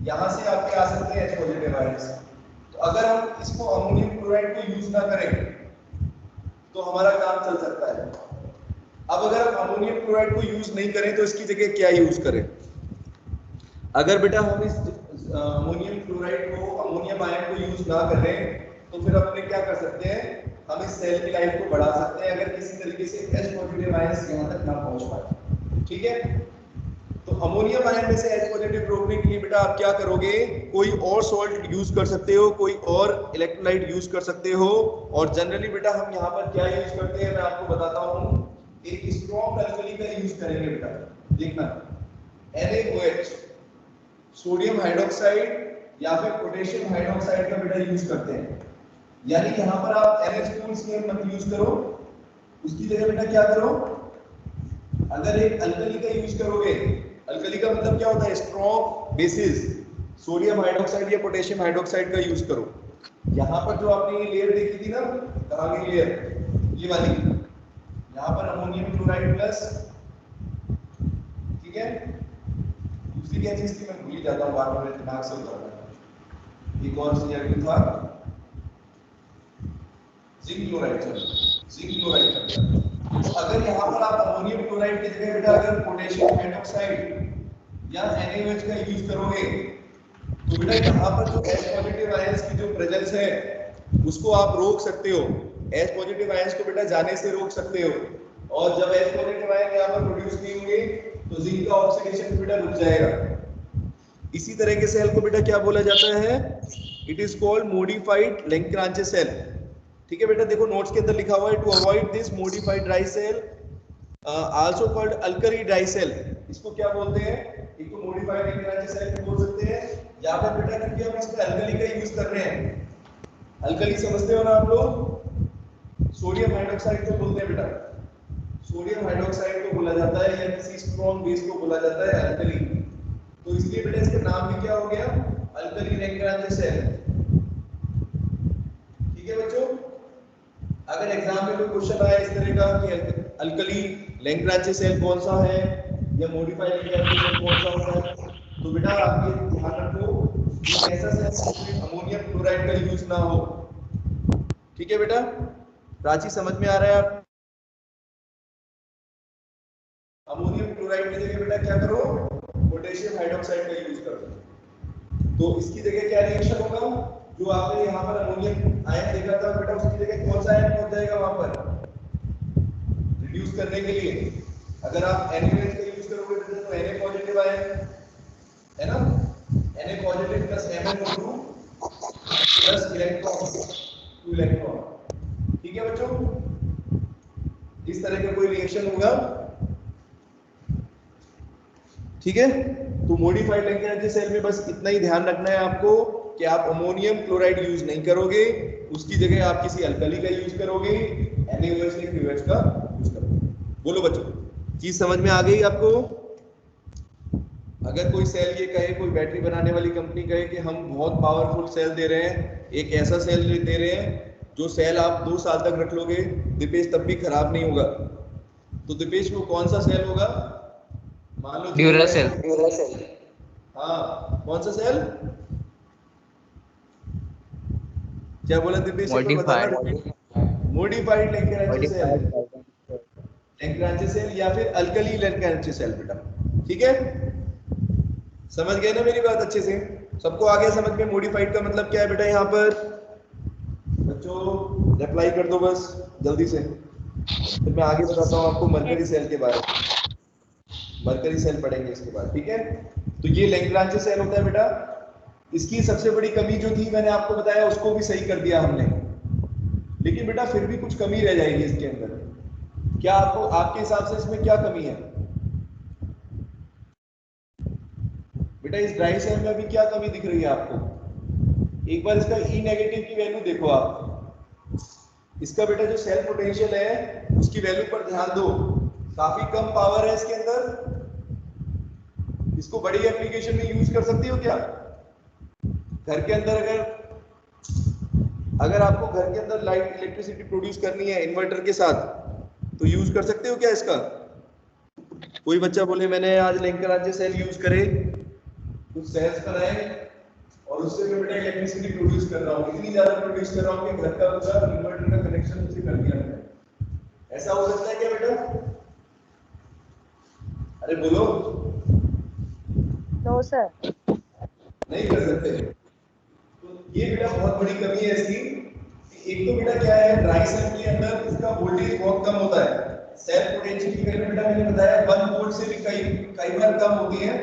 यहाँ से आपके आ सकते हैं H पॉजिटिव आयन। तो अगर हम इसको अमोनियम क्लोराइड को यूज ना करें तो हमारा काम चल सकता है। अब अगर हम अमोनियम क्लोराइड को यूज नहीं करें तो इसकी जगह क्या यूज करें। अगर बेटा हम इस अमोनियम क्लोराइड को, अमोनियम आयन को यूज ना करें तो फिर अपने क्या कर सकते हैं, हम इस सेल की लाइफ को बढ़ा सकते हैं अगर किसी तरीके से H पॉजिटिव आयन यहाँ तक ना पहुंच पाए। ठीक है, तो अमोनियम आयन में से H पॉजिटिव रोकने के लिए बेटा आप क्या करोगे, कोई और सॉल्ट यूज कर सकते हो, कोई और इलेक्ट्रोलाइट यूज कर सकते हो। और जनरली बेटा हम यहाँ पर क्या यूज करते हैं मैं आपको बताता हूँ, एक स्ट्रॉन्ग अल्कली का यूज करेंगे बेटा। देखना NaOH, सोडियम हाइड्रोक्साइड या फिर पोटेशियम हाइड्रोक्साइड का बेटा यूज करते हैं। यानी यहाँ पर आप NH2 मत यूज करो, उसकी जगह बेटा क्या करो, अगर एक अल्कली का यूज करोगे, अल्कली का मतलब क्या होता है, स्ट्रॉन्ग बेसिस, सोडियम हाइड्रोक्साइड या पोटेशियम हाइड्रोक्साइड का यूज करो। यहाँ पर जो आपने ये लेयर देखी थी ना, कहाँ की लेयर, ये वाली, यहाँ पर अमोनियम क्लोराइड प्लस, ठीक है, दूसरी क्या चीज थी मैं भूल जाता हूँ, बार बार दिमाग से उतर रहा है, एक और रिएक्टिव था जिंक क्लोराइड, जिंक क्लोराइड। तो अगर यहाँ पर आप अमोनियम क्लोराइड की जगह बेटा अगर पोटेशियम हाइड्रोक्साइड या NaOH का यूज करोगे तो बेटा यहाँ पर जो H पॉजिटिव आयंस की जो प्रेजेंस है उसको आप रोक सकते हो, H पॉजिटिव आयंस को बेटा जाने से रोक सकते हो। और जब H पॉजिटिव आयन यहाँ पर प्रोड्यूस नहीं होंगे तो जिंक का ऑक्सीडेशन बेटा रुक जाएगा। इसी तरह के सेल को बेटा क्या बोला जाता है, it is called modified Lagrange cell. ठीक है बेटा, देखो नोट्स के अंदर लिखा हुआ है, to avoid this modified dry cell also called alkali dry cell. इसको क्या बोलते हैं, एक तो मॉडिफाइड लैग्रांजे सेल भी बोल सकते हैं, या फिर बेटा क्योंकि हम इसमें अल्कली का यूज कर रहे हैं, अल्कली समझते हो ना आप लोग, सोडियम हाइड्रोक्साइड को बोलते हैं बेटा, सोडियम हाइड्रोक्साइड को बोला जाता है या किसी स्ट्रॉन्ग बेस को बोला जाता है अल्कली। तो इसलिए बेटा इसका नाम भी क्या हो गया, अल्कली लैग्रांजे सेल। ठीक है बच्चों, अगर एग्जाम में कोई क्वेश्चन आया इस तरह का कि अल्कली लैग्रांजे सेल कौन सा है या मॉडिफाइड लैग्रांजे सेल कौन सा होता है, तो बेटा आप ये ध्यान रखो कि ऐसा सेल जिसमें अमोनियम क्लोराइड का यूज ना हो। ठीक है बेटा, प्राची समझ में आ रहा है आप, अमोनियम क्लोराइड की जगह बेटा क्या करो, पोटेशियम हाइड्रोक्साइड का यूज करो। तो इसकी जगह क्या रिएक्शन होगा, जो आपने यहाँ पर अमोनियम आयन देखा था बेटा उसकी जगह कौन सा आयन पहुंच जाएगा वहां पर रिड्यूस करने के लिए। अगर आप NaOH का यूज करोगे तो Na पॉजिटिव आयन है ना, Na positive plus MnO2 plus electron, 2 electron. ठीक है बच्चों, इस तरह का कोई रिएक्शन होगा। ठीक है, तो मॉडिफाइड लैग्रांजे सेल में बस इतना ही ध्यान रखना है आपको कि आप अमोनियम क्लोराइड यूज नहीं करोगे, उसकी जगह आप किसी अल्कली का यूज करोगे, NaOH या QH का यूज करोगे। बोलो बच्चों, चीज समझ में आ गई आपको। अगर कोई सेल ये कहे, कोई बैटरी बनाने वाली कंपनी कहे कि हम बहुत पावरफुल सेल दे रहे हैं, एक ऐसा सेल दे रहे हैं जो सेल आप 2 साल तक रख लोगे दीपेश तब भी खराब नहीं होगा। तो दीपेश वो कौन सा सेल होगा? मान लो ड्यूरासेल। हाँ, कौन सा सेल? क्या बोला दीपेश, एक बार बताना। मॉडिफाइड लैग्रैन्जे सेल, लैग्रैन्जे सेल या फिर अल्कली लैग्रैन्जे सेल बेटा, ठीक है? समझ गए ना मेरी बात अच्छे से? सबको आ गया समझ में मॉडिफाइड का मतलब क्या है बेटा? यहाँ पर बच्चों रिप्लाई कर दो बस जल्दी से, फिर मैं आगे बताता हूँ आपको मरकरी सेल के बारे में। मरकरी सेल पढ़ेंगे इसके बाद, ठीक है? तो ये लैग्रैन्जे सेल होता है बेटा। इसकी सबसे बड़ी कमी जो थी मैंने आपको बताया, उसको भी सही कर दिया हमने, लेकिन बेटा फिर भी कुछ कमी रह जाएगी इसके अंदर। क्या आपको, आपके हिसाब से इसमें क्या कमी है बेटा? इस ड्राई सेल में अभी क्या कमी दिख रही है आपको? एक बार इसका ई नेगेटिव की वैल्यू देखो आप। इसका बेटा जो सेल पोटेंशियल है उसकी वैल्यू पर ध्यान दो, काफी कम पावर है इसके अंदर। इसको बड़ी एप्लीकेशन में यूज कर सकती हो क्या? घर के अंदर अगर आपको घर के अंदर लाइट इलेक्ट्रिसिटी प्रोड्यूस करनी है इन्वर्टर के साथ, तो यूज कर सकते हो क्या इसका? कोई बच्चा बोले मैंने आज लैग्रैन्जे सेल यूज करे, कुछ सेल्स बनाए और उससे मैं बेटा इलेक्ट्रिसिटी प्रोड्यूस कर रहा हूँ, इतनी ज्यादा प्रोड्यूस कर रहा हूँ कि घर का पूरा इन्वर्टर का कनेक्शन उससे कर दिया मैंने। ऐसा हो सकता है क्या बेटा? अरे बोलो। No sir. नहीं कर सकते। तो ये बेटा बहुत बड़ी कमी है इसकी। एक तो बेटा क्या है, ड्राई सेल के अंदर इसका वोल्टेज बहुत कम होता है। सेल पोटेंशियल की वैल्यू बेटा मैंने बताया 1 वोल्ट से भी कई बार कम होती है।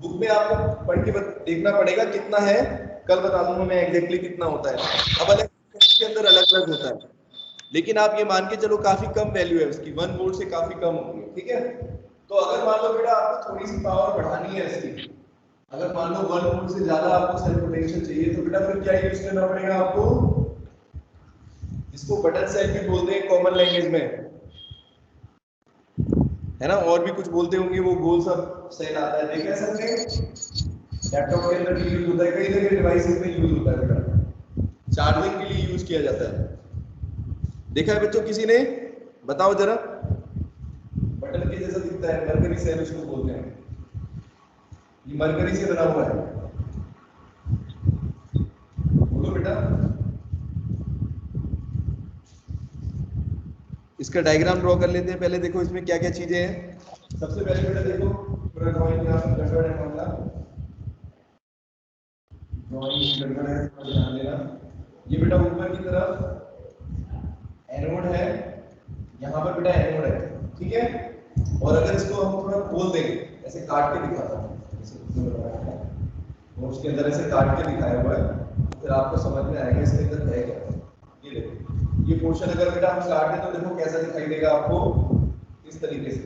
बुक में आपको पढ़ के देखना पड़ेगा कितना है, कल बता दूंगा मैं एग्जैक्टली कितना होता है। अब अलग के अंदर अलग अलग होता है, लेकिन आप ये मान के चलो काफी कम वैल्यू है उसकी, 1 वोल्ट से काफी कम होती है, ठीक है? तो अगर मान लो बेटा आपको थोड़ी सी पावर बढ़ानी है इसकी, अगर मान लो 1 वोल्ट से ज्यादा आपको सेल पोटेंशियल चाहिए, तो बेटा फिर क्या यूज करना पड़ेगा आपको? इसको बटन सेल भी बोलते हैं कॉमन लैंग्वेज में, है ना? और भी कुछ बोलते होंगे, वो गोल सब सेल आता है, देखा है सबने? लैपटॉप के अंदर भी यूज होता है, कई तरह के डिवाइसेस में यूज होता है बेटा, चार्जिंग के लिए यूज किया जाता है। देखा है बच्चों किसी ने? बताओ जरा। बटन के जैसा दिखता है, मरकरी सेल उसको बोलते हैं। ये मरकरी से बना हुआ है, बोलो बेटा। इसका डायग्राम ड्रॉ कर लेते हैं पहले। देखो इसमें क्या क्या चीजें हैं। सबसे पहले बेटा देखो पूरा ड्राइंग यहाँ गड़बड़ है, मामला ड्राइंग गड़बड़ है, ध्यान देना। ये बेटा ऊपर की तरफ एनोड है, यहाँ पर बेटा एनोड है, ठीक है? और अगर इसको हम थोड़ा खोल देंगे, ऐसे काट के दिखाता हूँ, और उसके अंदर ऐसे काट के दिखाया हुआ है, फिर आपको समझ में आएगा इसके अंदर है क्या। ये देखो, ये पोर्शन अगर बेटा हम काट दें तो देखो कैसा दिखाई देगा आपको, इस तरीके से।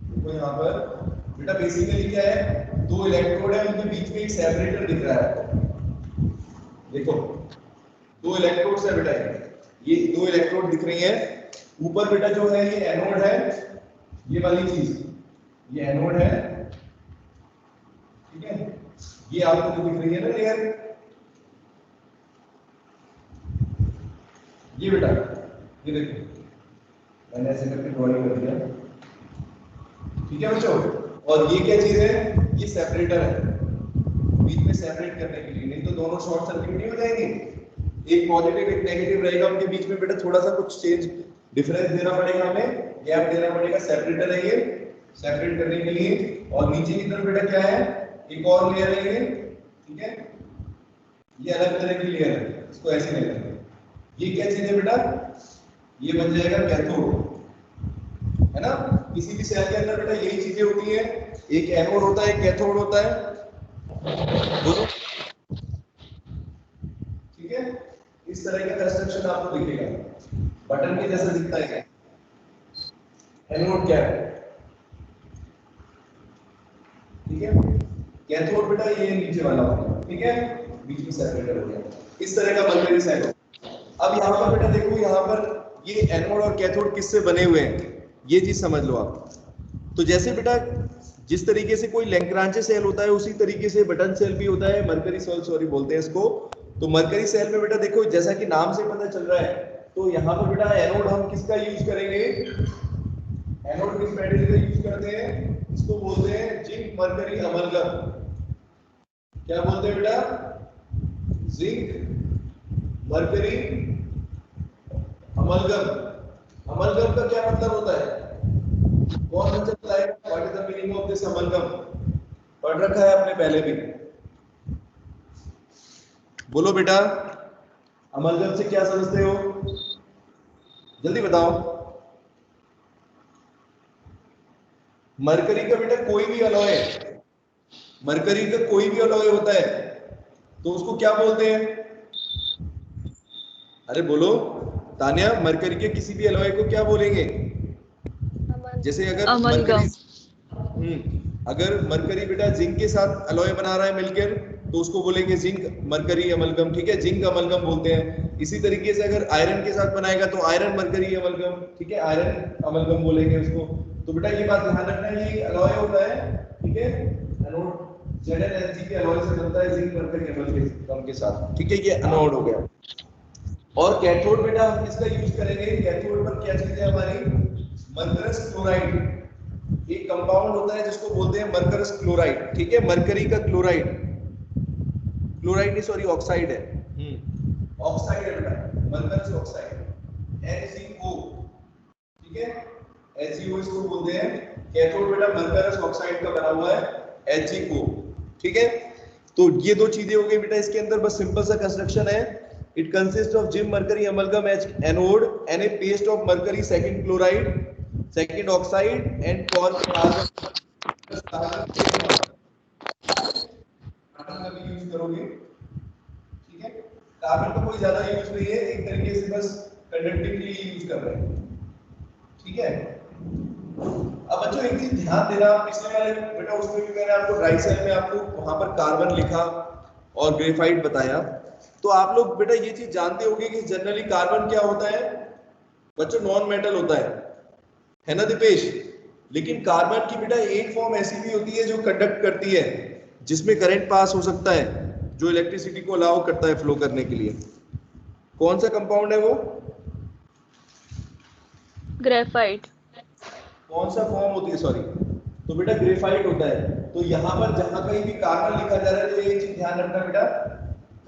देखो यहाँ पर बेटा बेसिकली क्या है, 2 इलेक्ट्रोड है, उनके बीच में एक सेपरेटर दिख रहा है। देखो 2 इलेक्ट्रोड्स है बेटा, ये 2 इलेक्ट्रोड दिख रही है। ऊपर बेटा जो है ये एनोड है, ये वाली चीज ये एनोड है, ठीक है? ये आपको जो दिख रही है ना लेयर, ये बेटा ये देखो मैंने ऐसे करके ड्राइंग कर दिया, ठीक है बच्चों? और ये क्या चीज है? ये सेपरेटर है, बीच में सेपरेट करने के लिए, नहीं तो दोनों शॉर्ट सर्किट नहीं हो जाएंगे। एक पॉजिटिव एक नेगेटिव रहेगा, उनके बीच में बेटा थोड़ा सा कुछ चेंज डिफरेंस देना पड़ेगा, हमें गैप देना पड़ेगा। सेपरेटर है ये, सेपरेट करने के लिए। और नीचे की तरफ बेटा क्या है, एक और लेयर है ये, ठीक है? ये अलग तरह की लेयर है, इसको ऐसे नहीं लेंगे। ये क्या चीज है बेटा? ये बन जाएगा कैथोड, है ना? किसी भी सेल के अंदर बेटा यही चीजें होती है, एक एनोड होता है, एक कैथोड होता है, दोनों, ठीक है? इस तरह का कंस्ट्रक्शन आपको दिखेगा, बटन के जैसा दिखता है। एनोड क्या है, ठीक है? कैथोड बेटा ये नीचे वाला होगा, ठीक है? बीच में सेपरेटर हो गया, इस तरह का मरकरी सेल। अब यहाँ पर बेटा देखो, यहाँ पर ये एनोड और कैथोड किससे बने हुए हैं, ये चीज समझ लो आप। तो जैसे बेटा जिस तरीके से कोई लैग्रैन्जे सेल होता है, उसी तरीके से बटन सेल भी होता है, मरकरी सेल सॉरी बोलते हैं इसको। तो मरकरी सेल में बेटा देखो जैसा कि नाम से पता चल रहा है, तो यहाँ पर बेटा एनोड हम किसका यूज करेंगे, एनोड किस मेटेरियल का यूज करते हैं, इसको बोलते हैं जिंक मरकरी अमलगम। क्या बोलते हैं बेटा, जिंक मरकरी अमलगम। अमलगम का क्या मतलब होता है, कौन बच्चा बताएगा, what is the meaning of this amalgam, पढ़ रखा है आपने पहले भी, बोलो बेटा अमलगम से क्या समझते हो, जल्दी बताओ। मरकरी का बेटा कोई भी अलॉय, मरकरी का कोई भी अलॉय होता है तो उसको क्या बोलते हैं, अरे बोलो तान्या, मरकरी के किसी भी अलॉय को क्या बोलेंगे, जैसे अगर मरकरी, अगर मरकरी बेटा जिंक के साथ अलॉय बना रहा है मिलकर तो उसको बोलेंगे जिंक मरकरी अमलगम, ठीक है, जिंक अमलगम बोलते हैं। इसी तरीके से अगर आयरन के साथ बनाएगा तो आयरन मरकरी अमलगम, ठीक है, आयरन अमलगम बोलेंगे उसको। तो बेटा ये बात ध्यान रखना है, ये अलॉय होता है, ठीक है, एनोड ZnSG के अलॉय से बनता है जिंक मरकरी अमलगम के साथ, ठीक है, ये एनोड हो गया। और कैथोड बेटा हम किसका यूज करेंगे, कैथोड पर क्या चीज है हमारी, मरकरस क्लोराइड, एक कंपाउंड होता है जिसको बोलते हैं मरकरस क्लोराइड, ठीक है, मरकरी का क्लोराइड, क्लोराइड नहीं सॉरी ऑक्साइड है, ऑक्साइड है बेटा, मरकरस ऑक्साइड HCO, ठीक है, HCO इसको बोलते हैं। कैथोड बेटा मरकरस ऑक्साइड का बना हुआ है HCO, ठीक है। तो ये दो चीजें हो गई बेटा इसके अंदर, बस सिंपल सा कंस्ट्रक्शन है। It consists of zinc mercury amalgam as anode and a paste of mercury second chloride, second oxide and carbon का यूज करोगे, ठीक है, कार्बन का कोई ज्यादा यूज नहीं है, एक तरीके से बस कंडक्टिंग के लिए यूज कर रहे हैं, ठीक है। अब बच्चों एक चीज ध्यान देना, पिछले वाले बेटा उसमें भी मैंने आपको ड्राई सेल में आपको वहां पर कार्बन लिखा और ग्रेफाइट बताया, तो आप लोग बेटा ये चीज जानते होंगे कि जनरली कार्बन क्या होता है बच्चों, नॉन मेटल होता है ना दीपेश, लेकिन कार्बन की बेटा एक फॉर्म ऐसी भी होती है जो कंडक्ट करती है, जिसमें करंट पास हो सकता है, जो इलेक्ट्रिसिटी को अलाउ करता है फ्लो करने के लिए। कौन सा कंपाउंड है वो, ग्रेफाइट। कौन सा फॉर्म होती है, सॉरी, तो बेटा ग्रेफाइट होता है। तो यहाँ पर जहां कहीं भी कार्बन लिखा जा रहा है तो ये चीज ध्यान रखना बेटा,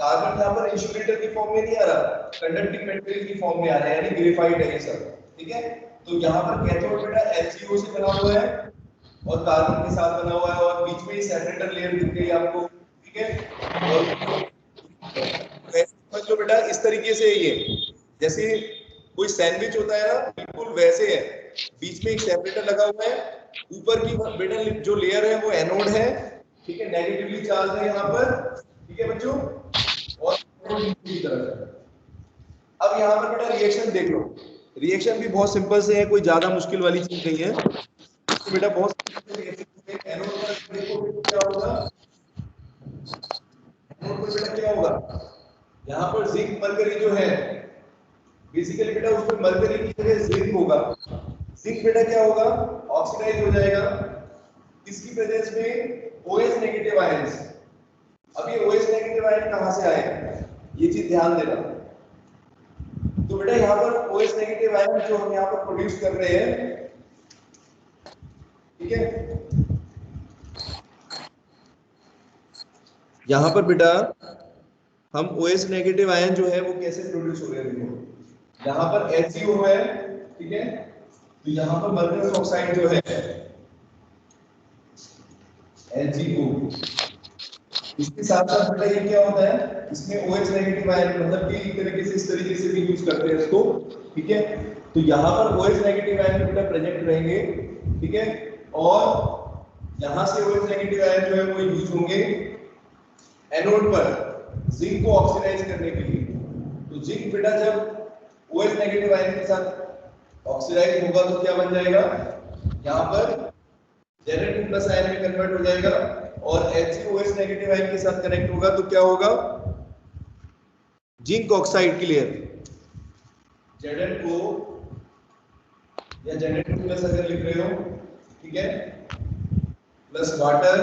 कार्बन यहाँ पर इंसुलेटर की फॉर्म में नहीं आ रहा, कंडक्टिंग मटेरियल की फॉर्म में आ रहा है, यानी ग्रेफाइट है ये सब, ठीक है। तो यहाँ पर कैथोड बेटा HCO से बना हुआ है और कार्बन के साथ बना हुआ है, और बीच में सेपरेटर लेयर दिख गई आपको, ठीक है। और समझ लो बेटा इस तरीके से ये जैसे कोई सैंडविच होता है ना, बिल्कुल वैसे है, बीच में एक सेपरेटर लगा हुआ है, ऊपर की बेटा जो लेयर है वो एनोड है, ठीक है, नेगेटिवली चार्ज है यहाँ पर, ठीक है बच्चों, और की तरफ। अब यहाँ पर बेटा रिएक्शन देख लो, रिएक्शन भी बहुत सिंपल से है, कोई ज्यादा मुश्किल वाली चीज नहीं है, तो बेटा बहुत एनोड पर देखो क्या होगा, एनोड पर बेटा क्या होगा, यहाँ पर जिंक मरकरी जो है बेसिकली बेटा उसमें मरकरी की जगह जिंक होगा, जिंक बेटा क्या होगा, ऑक्सीडाइज हो जाएगा, किसकी प्रेजेंस में, OH नेगेटिव आयंस। अब ये OH नेगेटिव आयन कहां से आए, ये चीज ध्यान देना। तो बेटा यहाँ पर OH नेगेटिव आयन जो हम यहाँ पर प्रोड्यूस कर रहे हैं, ठीक है, यहाँ पर बेटा हम OH नेगेटिव आयन जो है वो कैसे प्रोड्यूस हो रहे हैं, देखो यहाँ पर HCO है, ठीक है, तो यहाँ पर मरकरस ऑक्साइड जो है HCO, इसके साथ साथ बेटा ये क्या होता है, इसमें OH नेगेटिव आयन, मतलब कि एक तरीके से इस तरीके से भी यूज करते हैं इसको, ठीक है। तो यहाँ पर OH नेगेटिव आयन बेटा प्रेजेंट रहेंगे, ठीक है, और यहाँ से OH नेगेटिव आयन जो है वो यूज होंगे एनोड पर जिंक को ऑक्सीडाइज करने के लिए। तो जिंक बेटा जब OH नेगेटिव आयन के साथ ऑक्सीडाइज होगा तो क्या बन जाएगा, यहाँ पर Zn2 प्लस आयन में कन्वर्ट हो जाएगा, और HCOH नेगेटिव आयन के साथ कनेक्ट होगा तो क्या होगा, जिंक ऑक्साइड की लेयर, Zn को या Zn2 प्लस अगर लिख रहे हो, ठीक है, प्लस वाटर,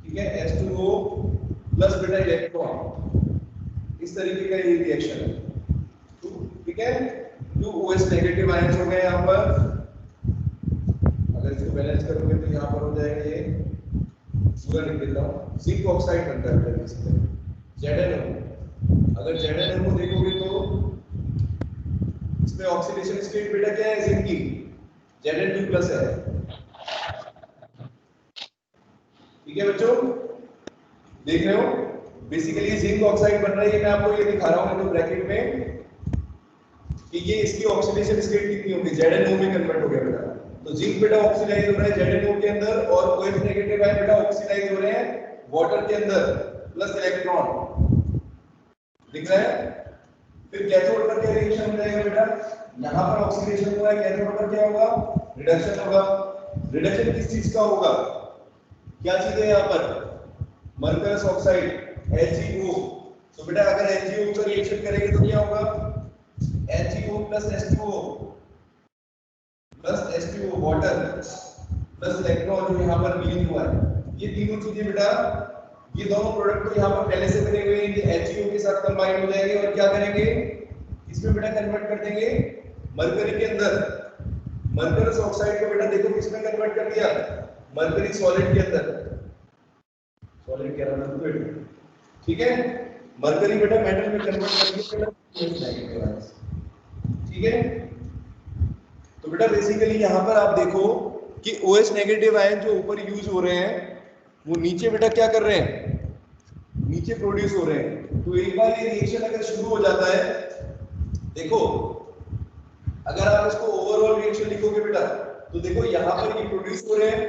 ठीक है, H2O प्लस बेटा इलेक्ट्रॉन, इस तरीके का ये रिएक्शन है। ठीक है, 2 OH नेगेटिव आयंस हो गए यहाँ पर। अगर इसको बैलेंस करोगे तो यहाँ पर हो जाएगा ये, पूरा लिख देता हूँ, जिंक ऑक्साइड बनता है बेसिकली ZnO। अगर ZnO देखोगे तो इसमें ऑक्सीडेशन स्टेट बेटा क्या है, जिंक की Zn2+ है। ठीक है बच्चों, देख रहे हो बेसिकली जिंक ऑक्साइड बन रही है। मैं आपको ये दिखा रहा हूँ तो ब्रैकेट में कि ये इसकी ऑक्सीडेशन स्टेट कितनी होगी, ZnO में कन्वर्ट हो गया बेटा। तो जिंक बेटा ऑक्सीडाइज हो रहा है ZnO के अंदर, और OH नेगेटिव आयन बेटा ऑक्सीडाइज हो रहे हैं वाटर के अंदर प्लस इलेक्ट्रॉन, दिख रहा है। फिर कैथोड पर क्या रिएक्शन हो जाएगा बेटा, यहाँ पर ऑक्सीडेशन हुआ है, कैथोड पर क्या होगा, रिडक्शन होगा। रिडक्शन किस चीज का होगा, क्या चीज है यहाँ पर, मरकरस ऑक्साइड HgO। तो बेटा अगर HgO का रिएक्शन करेंगे तो क्या होगा, HgO plus H2O water plus electron जो यहाँ पर मीन हुआ है। ये तीनों चीजें बेटा, ये दोनों प्रोडक्ट तो यहाँ पर पहले से बने हुए हैं, ये HgO के साथ कंबाइन हो जाएंगे और क्या करेंगे, इसमें बेटा कन्वर्ट कर देंगे मरकरी के अंदर। मरकरस ऑक्साइड को बेटा देखो किसमें कन्वर्ट कर दिया, मरकरी सॉलिड के अंदर, सॉलिड कह रहा था बेटा, ठीक है। मरकरी बेटा मेटल में कन्वर्ट कर दिया, ठीक है। तो बेटा बेसिकली यहाँ पर आप देखो कि OH नेगेटिव आयन जो ऊपर यूज हो रहे हैं वो नीचे बेटा क्या कर रहे हैं, नीचे प्रोड्यूस हो रहे हैं। तो एक बार ये रिएक्शन अगर शुरू हो जाता है, देखो अगर आप इसको ओवरऑल रिएक्शन लिखोगे बेटा, तो देखो यहाँ पर ये प्रोड्यूस हो रहे हैं,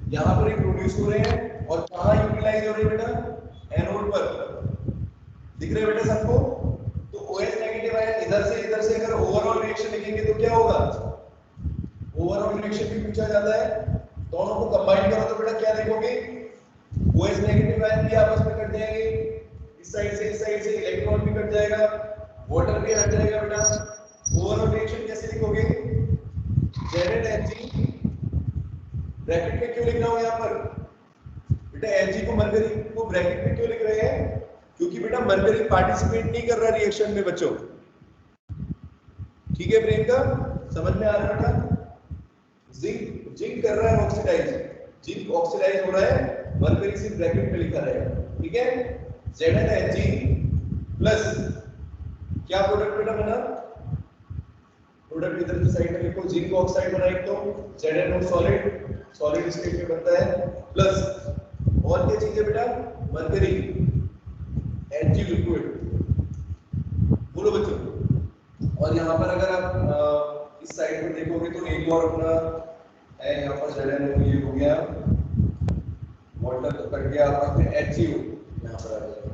यहाँ पर ये प्रोड्यूस हो रहे हैं, और कहाँ यूटिलाइज हो रहे हैं बेटा, एनोड पर, दिख रहे हैं बेटा सबको। तो OH नेगेटिव आयन इधर से अगर ओवरऑल रिएक्शन लिखेंगे तो क्या होगा, ओवरऑल रिएक्शन भी पूछा जाता है, दोनों को कंबाइन करो तो बेटा क्या देखोगे, OH नेगेटिव आयन भी आपस में कट जाएंगे, इस साइड से इलेक्ट्रॉन भी कट जाएगा, वाटर भी हट जाएगा बेटा। ओवरऑल रिएक्शन कैसे लिखोगे, ZnHg, ब्रैकेट में क्यों लिख रहा हूं यहाँ पर बेटा, Hg को मरकरी को ब्रैकेट में क्यों लिख रहे हैं, क्योंकि बेटा मरकरी पार्टिसिपेट नहीं कर रहा रिएक्शन में बच्चों, ठीक है। प्रेम का समझ में आ रहा है बेटा, जिंक कर रहा है ऑक्सीडाइज, जिंक ऑक्सीडाइज हो रहा है, मरकरी सिर्फ ब्रैकेट में लिखा रहेगा, ठीक है। ZnHg प्लस क्या प्रोडक्ट बेटा बना, प्रोडक्ट इधर की साइड में लिखो, जिंक ऑक्साइड बना एक, तो ZnO सॉलिड स्टेट में बनता है, प्लस और क्या चीज है बेटा, मरकरी Hg लिक्विड, बोलो बच्चों। और यहाँ पर अगर आप इस साइड में देखोगे तो एक और अपना है, यहाँ पर ZnO ये हो गया, वाटर तो कट गया, आपका फिर HgO यहाँ पर आ जाएगा।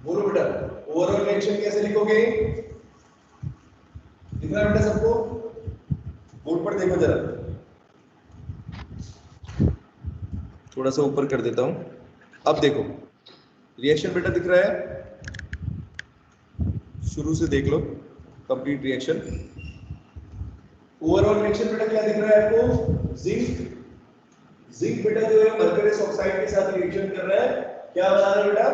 बोलो बेटा ओवरऑल रिएक्शन कैसे लिखोगे, दिख रहा है बेटा सबको, बोर्ड पर देखो जरा, थोड़ा सा ऊपर कर देता हूं। अब देखो रिएक्शन बेटा दिख रहा है, शुरू से देख लो कंप्लीट रिएक्शन। ओवरऑल रिएक्शन बेटा क्या दिख रहा है आपको, जिंक बेटा जो है मरकरस ऑक्साइड के साथ रिएक्शन कर रहा है, क्या बना रहा है बेटा,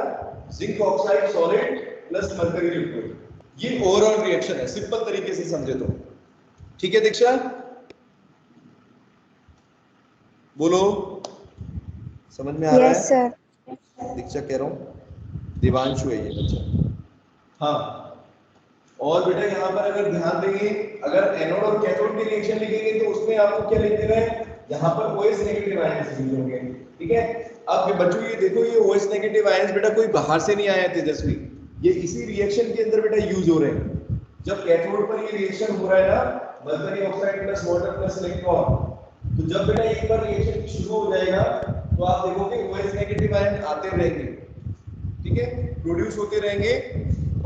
zinc oxide solid plus mercury liquid. ये ओवरऑल रिएक्शन है, सिंपल तरीके से समझे तो, ठीक है। दीक्षा बोलो, समझ में आ रहा है? Yes sir. दीक्षा कह रहा हूं, दिवांशु है ये बच्चा, हाँ। और बेटा यहाँ पर अगर ध्यान देंगे, अगर एनोड और कैथोड के रिएक्शन लिखेंगे तो उसमें आपको क्या लिख देना है, यहाँ पर OH नेगेटिव आयंस यूज होंगे, ठीक है। अब बच्चों ये देखो, ये OH नेगेटिव आयंस बेटा कोई बाहर से नहीं आए तेजस्वी, ये इसी रिएक्शन के अंदर बेटा यूज हो रहे हैं। जब कैथोड पर ये रिएक्शन हो रहा है ना, mercury oxide plus water plus electron, तो जब बेटा एक बार रिएक्शन शुरू हो जाएगा तो आप देखोगे OH नेगेटिव आयन आते रहेंगे, ठीक है, प्रोड्यूस होते रहेंगे,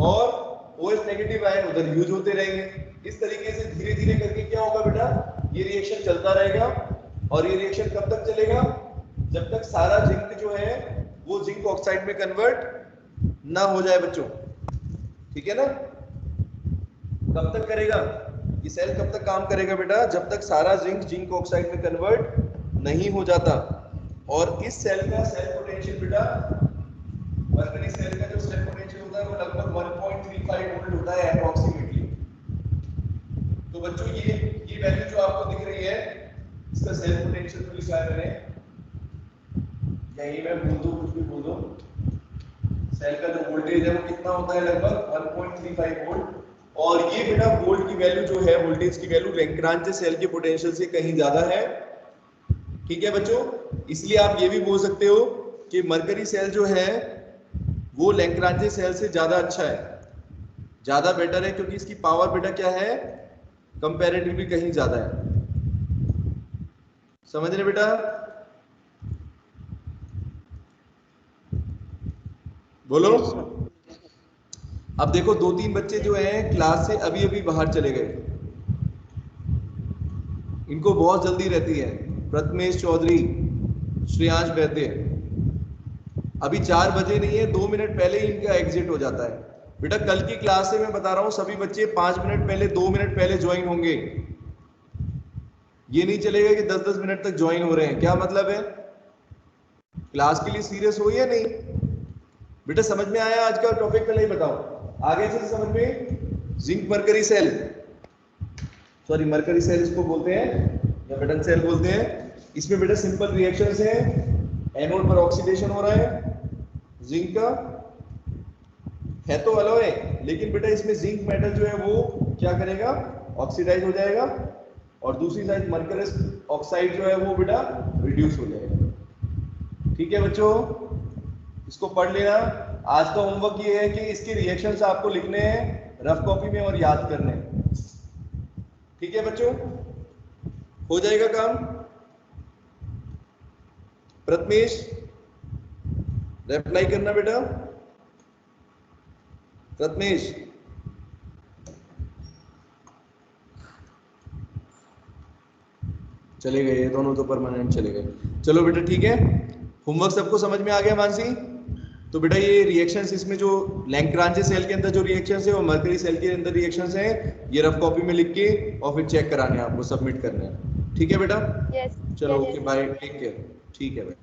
और OH नेगेटिव आयन उधर यूज होते रहेंगे। इस तरीके से धीरे धीरे करके क्या होगा बेटा, ये रिएक्शन चलता रहेगा, और ये रिएक्शन कब तक चलेगा, जब तक सारा जिंक जो है वो जिंक ऑक्साइड में कन्वर्ट ना हो जाए बच्चों, ठीक है ना। कब तक करेगा ये सेल, कब तक काम करेगा बेटा, जब तक सारा जिंक ऑक्साइड में कन्वर्ट नहीं हो जाता। और इस सेल का सेल पोटेंशियल बेटा मरकरी सेल का जो सेल पोटेंशियल होता है वो लगभग 1.35 वोल्ट होता है अप्रोक्सीमेटली। तो बच्चों ये वैल्यू जो आपको दिख रही है इसका सेल पोटेंशियल तो लिखा है मैंने, या ये मैं बोल दूं, कुछ भी बोल दूं, सेल का जो वोल्टेज है वो कितना होता है लगभग 1.35 वोल्ट। और ये बेटा वोल्ट की वैल्यू जो है, वोल्टेज की वैल्यू लैग्रांज सेल के पोटेंशियल से कहीं ज्यादा है। ठीक है बच्चों, इसलिए आप ये भी बोल सकते हो कि मरकरी सेल जो है वो लैग्रांज सेल से ज्यादा अच्छा है, ज्यादा बेटर है, क्योंकि इसकी पावर बेटा क्या है, कंपैरेटिवली कहीं ज्यादा है। समझ रहे बेटा? बोलो। अब देखो 2-3 बच्चे जो हैं क्लास से अभी अभी बाहर चले गए, इनको बहुत जल्दी रहती है। प्रथमेश चौधरी, श्रेयांश वैद्य, अभी 4 बजे नहीं है, 2 मिनट पहले ही इनका एग्जिट हो जाता है। बेटा कल की क्लास से मैं बता रहा हूं सभी बच्चे 5 मिनट पहले, 2 मिनट पहले ज्वाइन होंगे। ये नहीं चलेगा कि 10-10 मिनट तक ज्वाइन हो रहे हैं। क्या मतलब है? क्लास के लिए सीरियस हो या नहीं? बेटा समझ में आया आज का टॉपिक? पहले ही बताओ, आगे से समझ में। Zinc mercury cell, sorry mercury cell इसको बोलते हैं या मेटल सेल बोलते हैं। इसमें बेटा सिंपल रिएक्शंस हैं, एनोड पर ऑक्सीडेशन हो रहा है जिंक का, है तो अलॉय, लेकिन बेटा इसमें जिंक मेटल जो है वो क्या करेगा, ऑक्सीडाइज हो जाएगा, और दूसरी साइड मरकरस ऑक्साइड जो है वो बेटा रिड्यूस हो जाएगा। ठीक है बच्चों, इसको पढ़ लेना। आज का होमवर्क ये है कि इसके रिएक्शंस आपको लिखने हैं रफ कॉपी में और याद करने हैं। ठीक है बच्चों, हो जाएगा काम। प्रथमेश रिप्लाई करना बेटा। प्रथमेश चले गए, ये दोनों तो परमानेंट चले गए। चलो बेटा ठीक है, होमवर्क सबको समझ में आ गया मानसी? तो बेटा ये रिएक्शंस, इसमें जो लैग्रांज सेल के अंदर जो रिएक्शंस है वो मरकरी सेल के अंदर रिएक्शंस हैं, ये रफ कॉपी में लिख के और फिर चेक कराने हैं आपको, सबमिट करने हैं। ठीक है बेटा? Yes. चलो Yes, okay yes. Bye, take care. ठीक है भाई।